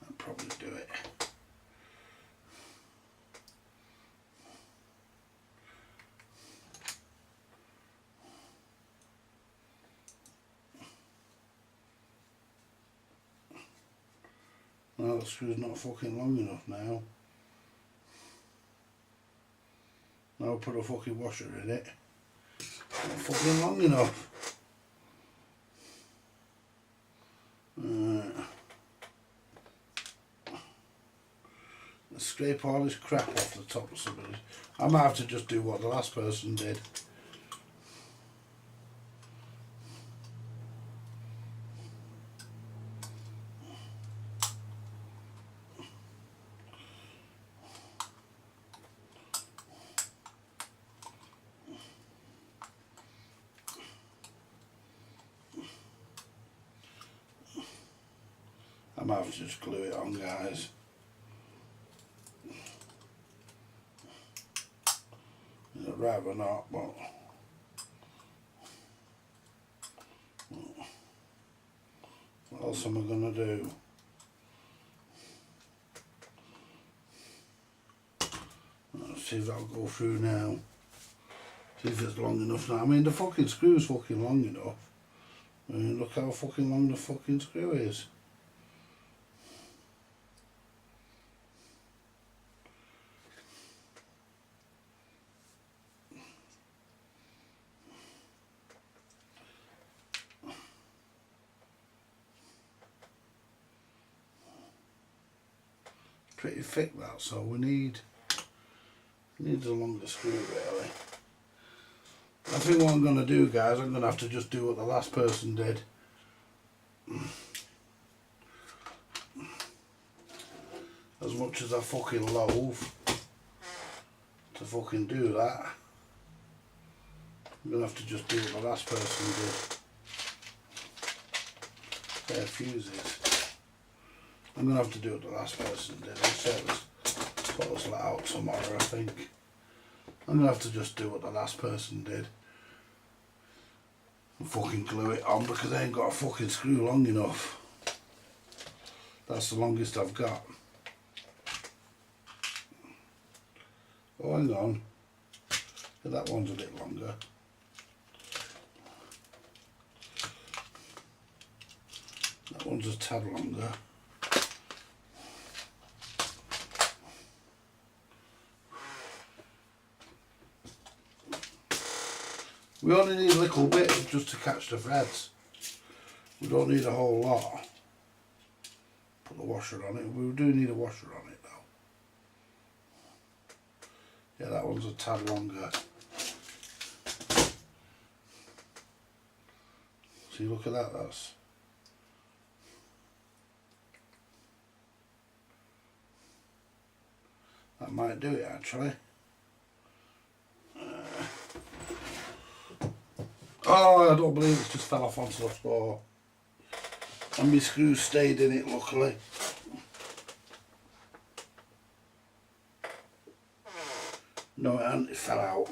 I'll probably do it. No, the screw's not fucking long enough now. Now I'll put a fucking washer in it. Not fucking long enough. Let's scrape all this crap off the top of somebody. I might have to just do what the last person did. I might have to just glue it on, guys. I'd rather not, but what else am I going to do? Let's see if that'll go through now. See if it's long enough now. I mean, the fucking screw's fucking long enough. I mean, look how fucking long the fucking screw is. Pretty thick that, so we need a longer screw really. I think what I'm going to do, guys, I'm going to have to just do what the last person did. As much as I fucking loathe to fucking do that, I'm going to have to just do what the last person did. Their fuses. I'm going to have to do what the last person did. I said let's let out tomorrow, I think. I'm going to have to just do what the last person did. And fucking glue it on because I ain't got a fucking screw long enough. That's the longest I've got. Oh, hang on. Yeah, that one's a bit longer. That one's a tad longer. We only need a little bit just to catch the threads. We don't need a whole lot. Put the washer on it. We do need a washer on it though. Yeah, that one's a tad longer. See, look at that. That might do it actually. Oh, I don't believe it just fell off onto the floor. And my screws stayed in it, luckily. No, it hadn't, it fell out.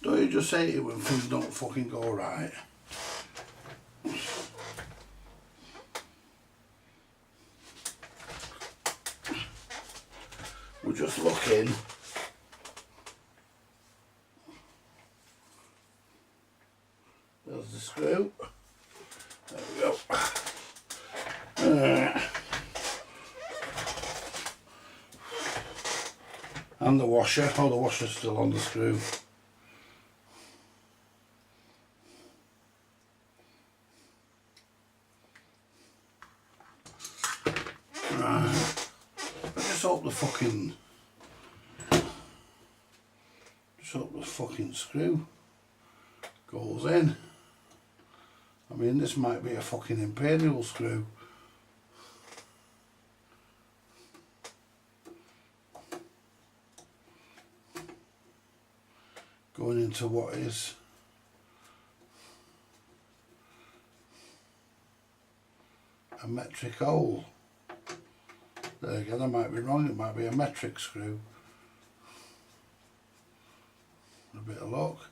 Don't you just hate it when things don't fucking go right? We're just looking. There's the screw. There we go. And the washer. Oh, the washer's still on the screw. Right. I just hope the fucking screw goes in. I mean, this might be a fucking imperial screw. Going into what is a metric hole. There again, I might be wrong, it might be a metric screw. A bit of luck.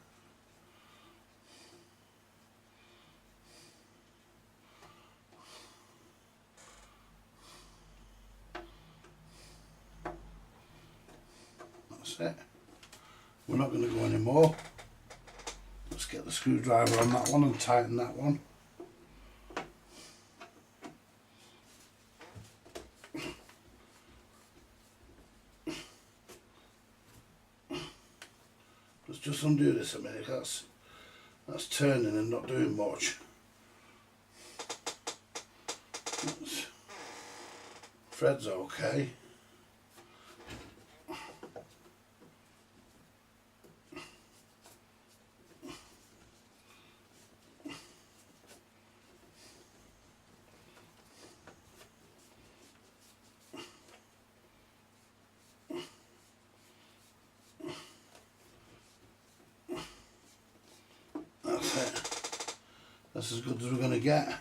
That's it. We're not going to go anymore. Let's get the screwdriver on that one and tighten that one. Let's just undo this a minute. That's turning and not doing much. Thread's okay. That's it. That's as good as we're going to get.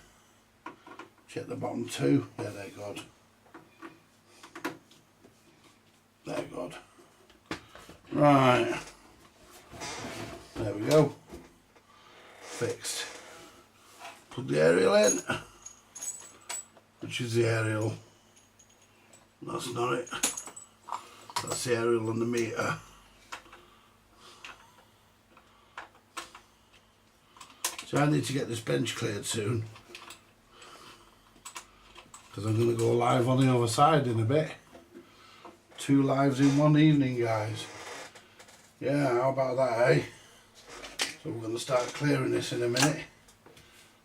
Check the bottom two. Yeah, they're good. They're good. Right. There we go. Fixed. Plug the aerial in. Which is the aerial? That's not it. That's the aerial on the meter. So I need to get this bench cleared soon, because I'm going to go live on the other side in a bit. 2 lives in one evening, guys. Yeah, how about that, eh? So we're going to start clearing this in a minute,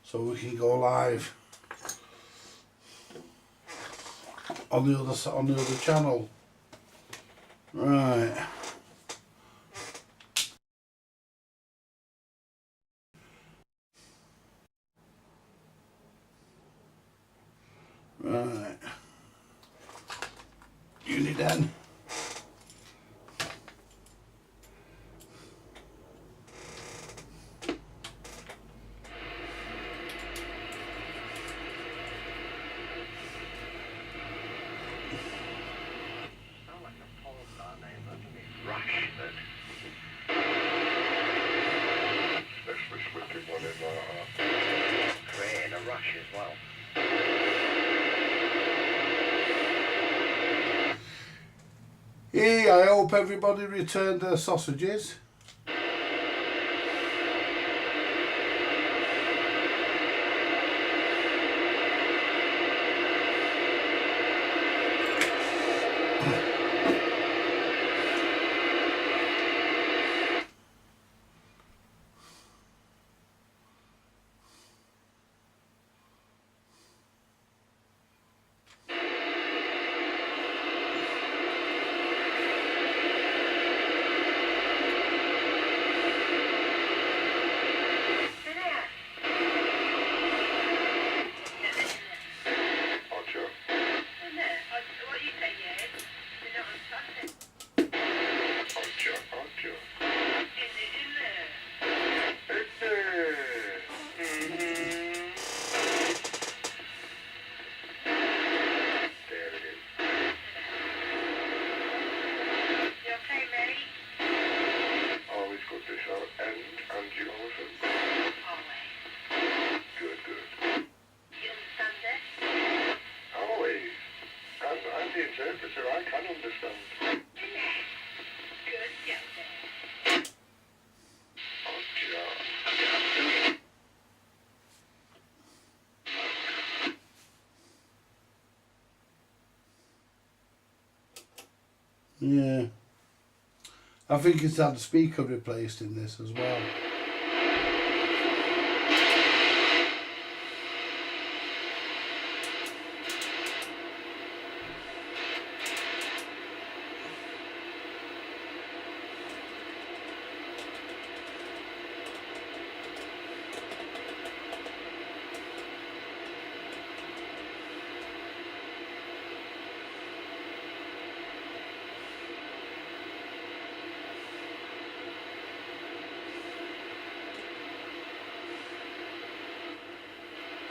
so we can go live on the other channel. Right. Right. Uniden. Creating a rush as well. Hey, I hope everybody returned their sausages. Interpreter, I can understand. Good, yeah. Yeah. I think it's had a speaker replaced in this as well.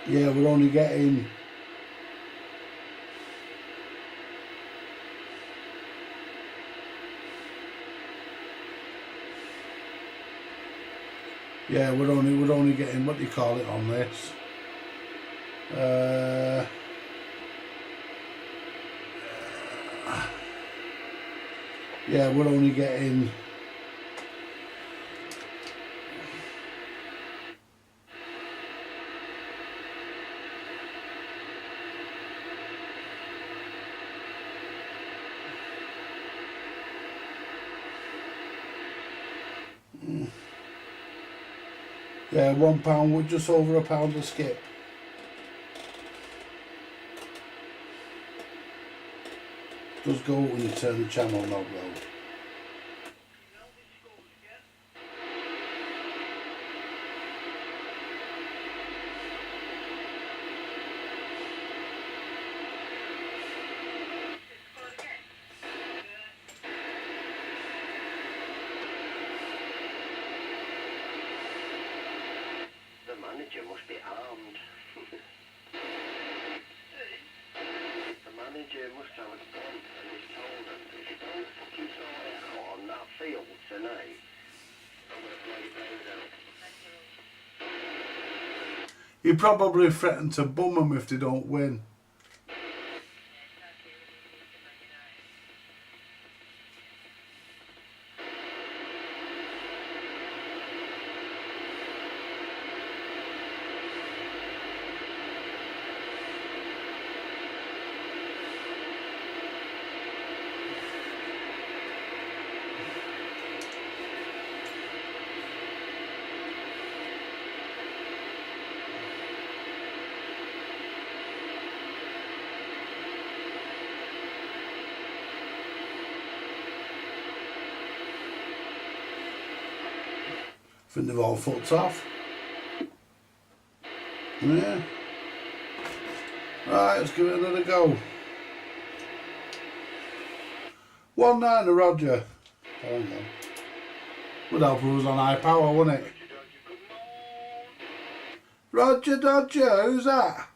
Yeah, we're only getting... Yeah, we're only getting, what do you call it on this? Yeah, we're only getting... Yeah, £1 with just over £1 a skip. Does go when you turn the channel knob though. The manager must be armed. The manager must have a gun and he's told them, if you don't fucking sort it out on that field tonight, I'm going to blow your brains out. He probably threatened to bum them if they don't win. I think they've all fucked off. Yeah. Right, let's give it another go. 1-9 to Roger. Oh no. Would help if it was on high power, wouldn't it? Roger Dodger, who's that?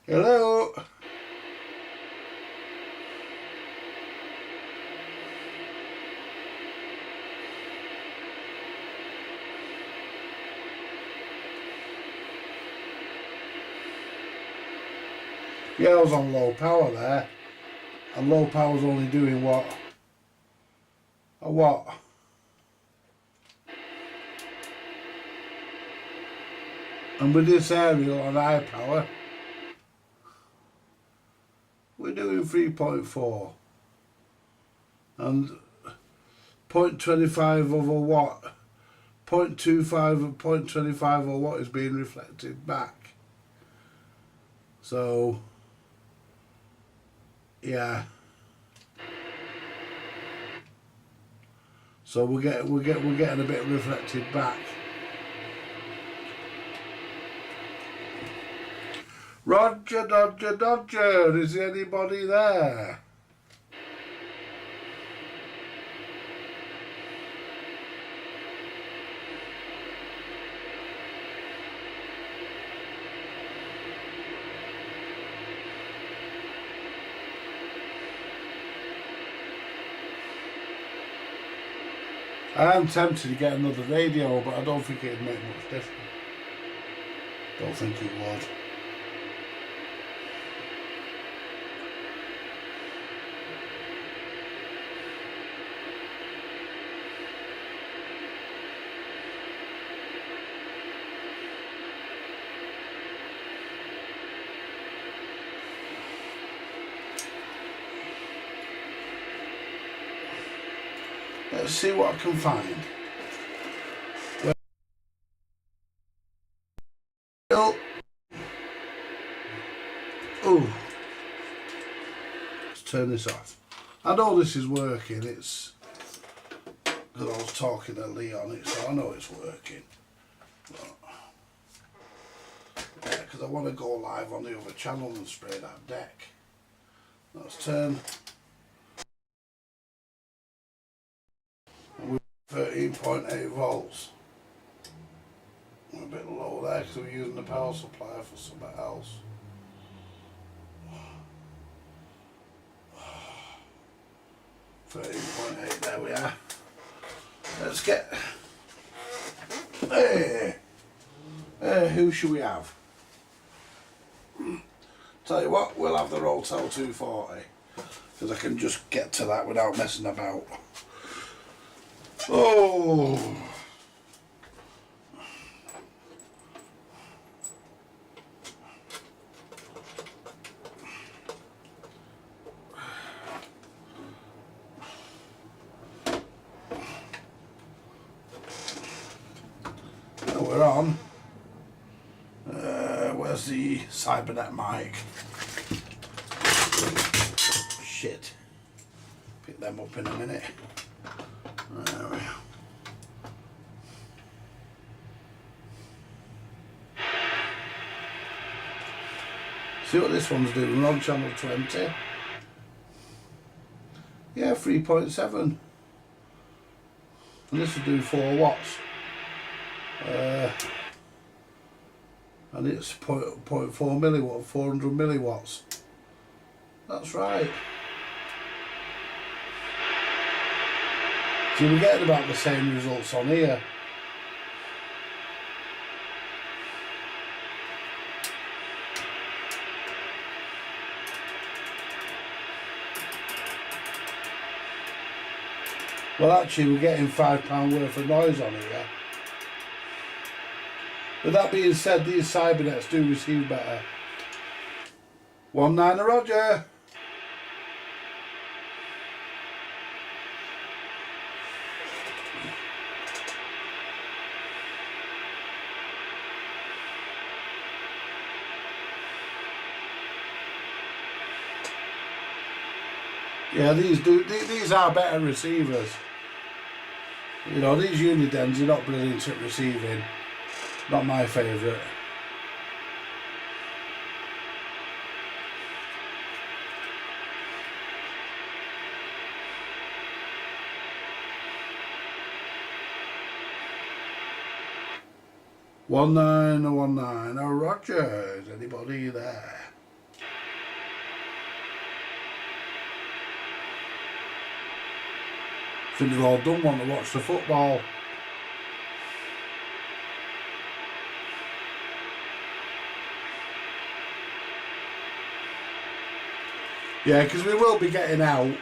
Hello? Yeah, I was on low power there. And low power's only doing what? A what? And with this aerial on high power, we're doing 3.4. And 0.25 of a watt, 0.25 and 0.25 of a watt is being reflected back. So, yeah. So we're getting a bit reflected back. Roger Dodger Dodger, is anybody there? I am tempted to get another radio, but I don't think it'd make much difference. Don't think it would. let's see what I can find. Well, oh, let's turn this off. I know this is working. It's because I was talking to Lee on it, so I know it's working. Yeah, because I want to go live on the other channel and spray that deck. Let's turn. And we're 13.8 volts. We're a bit low there because we're using the power supply for something else. .8, there we are. Let's get. Hey, who should we have? Tell you what, we'll have the Rotel 240 because I can just get to that without messing about. Oh. We're on. Where's the Cybernet mic? Shit. Pick them up in a minute. There we are. See what this one's doing. We're on channel 20. Yeah, 3.7. And this will do 4 watts. And it's 0.4 milliwatt, 400 milliwatts. That's right. So we're getting about the same results on here. Well, actually, we're getting £5 worth of noise on here. With that being said, these Cybernets do receive better. 19 Roger. Yeah, these are better receivers. You know, these Unidens are not brilliant at receiving. Not my favourite. One nine. Oh, Roger, is anybody there? I think they're all done, want to watch the football. Yeah, because we will be getting out.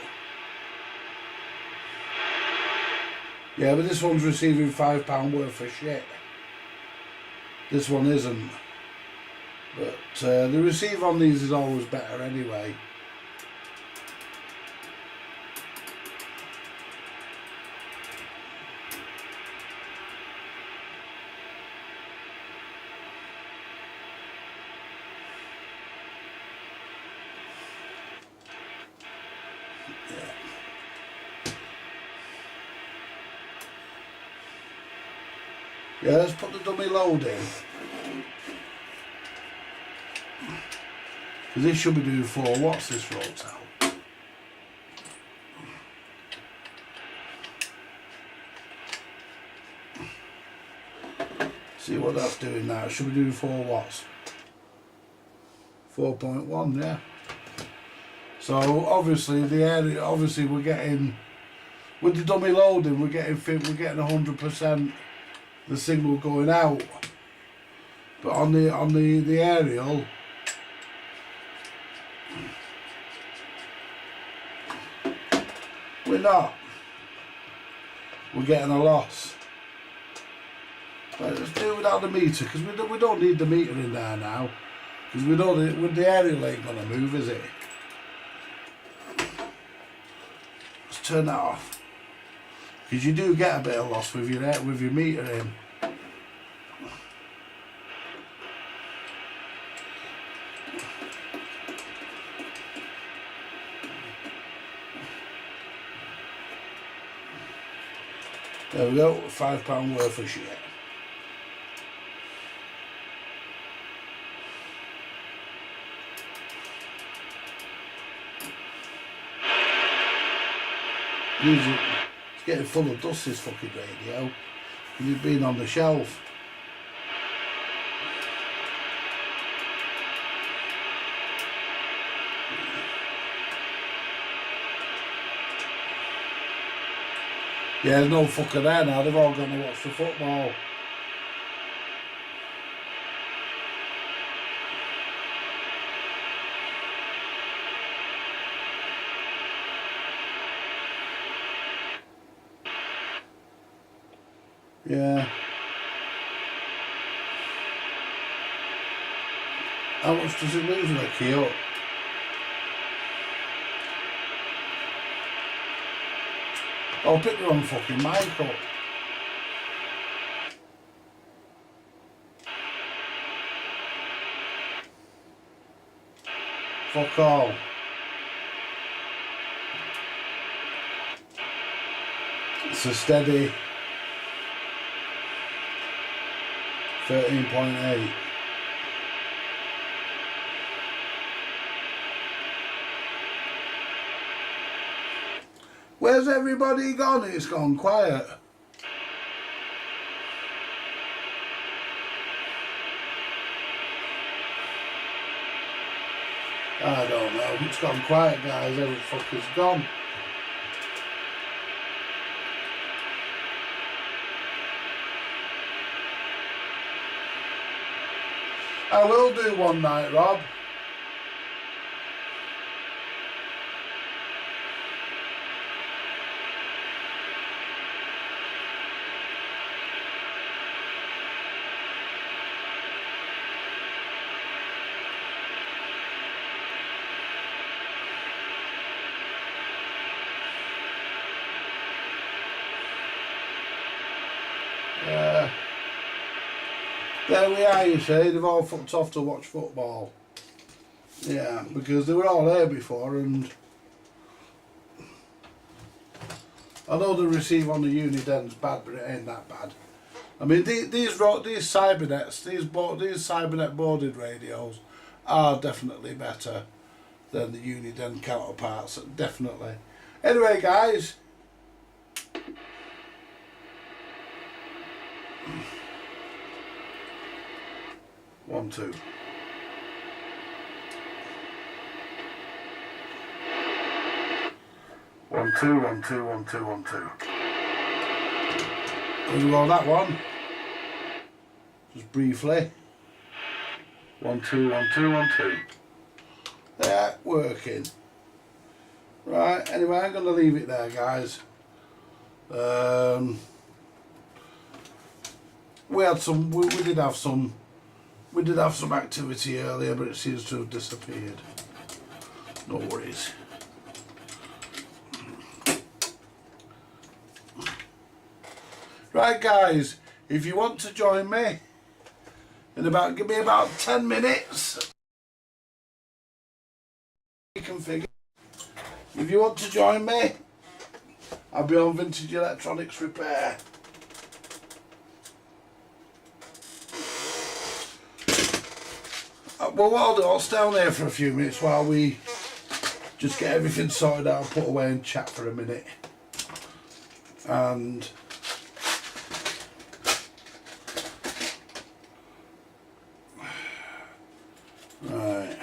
Yeah, but this one's receiving £5 worth of shit. This one isn't. But the receive on these is always better anyway. Yeah, let's put the dummy load in. Because this should be doing 4 watts, this Rotel. See what that's doing now. It should be doing 4 watts. 4.1, yeah. So obviously the area, we're getting, with the dummy loading, we're getting 100% the signal going out, but on the aerial, we're not. We're getting a loss. But let's do it without the meter, because we don't need the meter in there now, because we don't. With the aerial ain't gonna move, is it? Let's turn that off. because you do get a bit of loss with your meter in. There we go, £5 worth of shit. It's getting full of dust, this fucking radio. It's been on the shelf. Yeah, there's no fucker there now, they've all gone to watch the football. Yeah. How much does it lose in a keel? I'll pick the wrong fucking mic up. Fuck all. It's a steady 13.8. Where's everybody gone? It's gone quiet. I don't know. It's gone quiet, guys. Every fucker's gone. I will do one night, Rob. There we are, you see, they've all fucked off to watch football. Yeah, because they were all there before, and I know the receive on the Uniden's bad, but it ain't that bad. I mean, these Cybernets, these Cybernet boarded radios are definitely better than the Uniden counterparts, definitely. Anyway, guys. One, two. One, two, one, two, one, two, one, two. We'll go that one. Just briefly. One, two, one, two, one, two. Yeah, working. Right, anyway, I'm going to leave it there, guys. We did have some activity earlier, but it seems to have disappeared. No worries. Right, guys, if you want to join me give me about 10 minutes. Configure. If you want to join me, I'll be on Vintage Electronics Repair. Well, what I'll do, I'll stay on there for a few minutes while we just get everything sorted out and put away and chat for a minute. And right,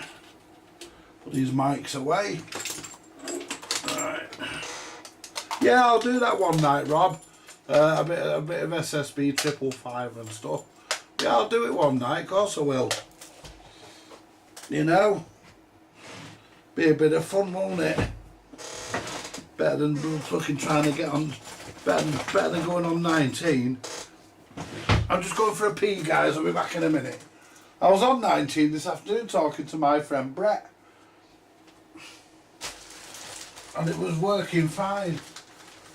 put these mics away. Right. Yeah, I'll do that one night, Rob. A bit of SSB 555 and stuff. Yeah, I'll do it one night, of course I will. You know, be a bit of fun, won't it? Better than fucking trying to get on, better than going on 19. I'm just going for a pee, guys. I'll be back in a minute. I was on 19 this afternoon talking to my friend Brett, and it was working fine.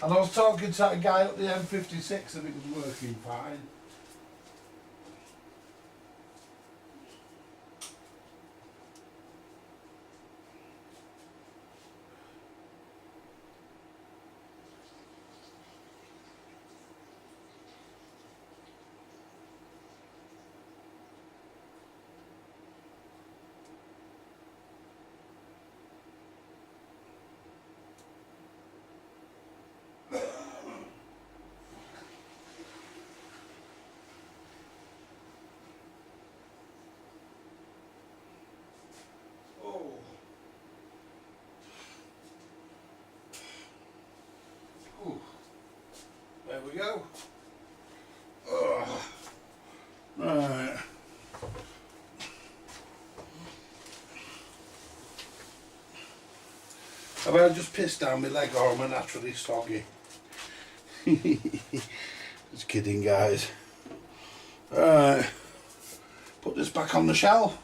And I was talking to that guy up the M56 and it was working fine. There we go. Right. Have I just pissed down my leg or am I naturally soggy? Just kidding, guys. Right. Put this back on the shelf.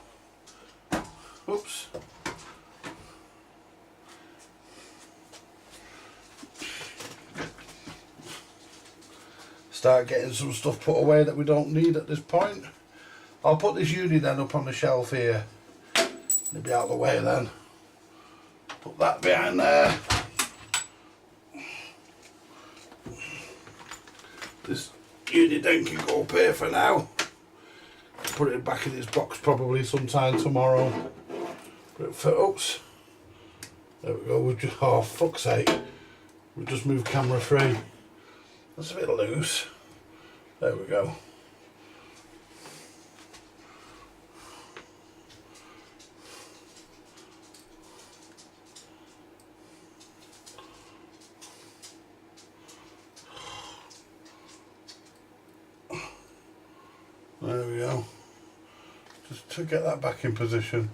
Oops. Start getting some stuff put away that we don't need at this point. I'll put this uni then up on the shelf here. It'll be out of the way then. Put that behind there. This uni then can go up here for now. Put it back in its box probably sometime tomorrow. Put it for oops. There we go. We just, oh fuck's sake. We just moved camera 3. That's a bit loose. There we go. There we go. Just to get that back in position.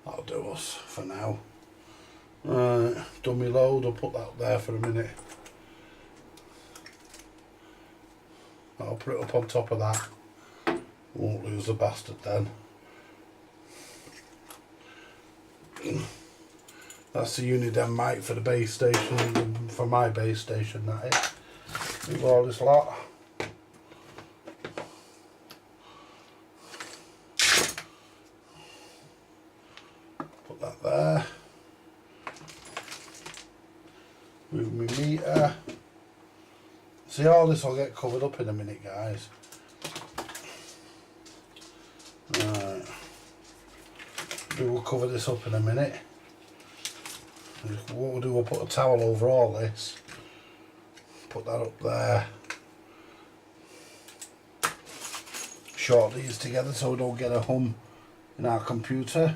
That'll do us for now. Right, dummy load, I'll put that there for a minute. I'll put it up on top of that. Won't lose the bastard then. That's the Uniden mic for the base station, for my base station, that is. Leave all this lot. Put that there. Move my meter. See, all this will get covered up in a minute, guys. Right. We will cover this up in a minute. What we'll do, we'll put a towel over all this. Put that up there. Short these together so we don't get a hum in our computer.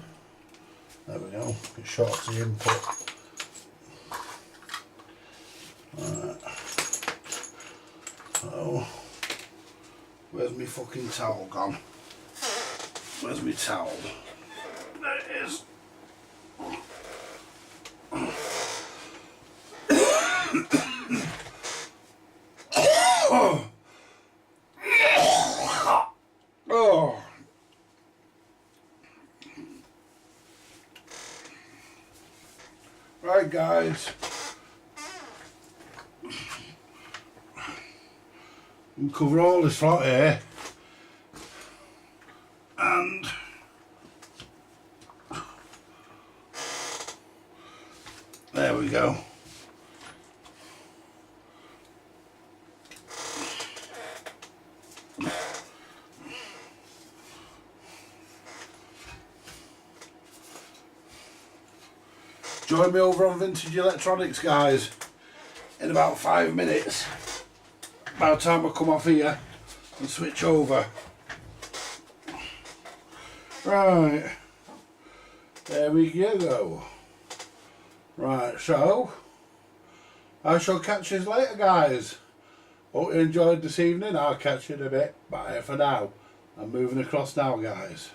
There we go. It shorts the input. Right. So, where's my fucking towel gone? Where's my towel? There it is. Oh. Right, guys. We'll cover all this lot here. And there we go. Join me over on Vintage Electronics, guys, in about 5 minutes. By the time I come off here and switch over. Right, there we go. Right, so I shall catch you later, guys. Hope you enjoyed this evening. I'll catch you in a bit. Bye for now. I'm moving across now, guys.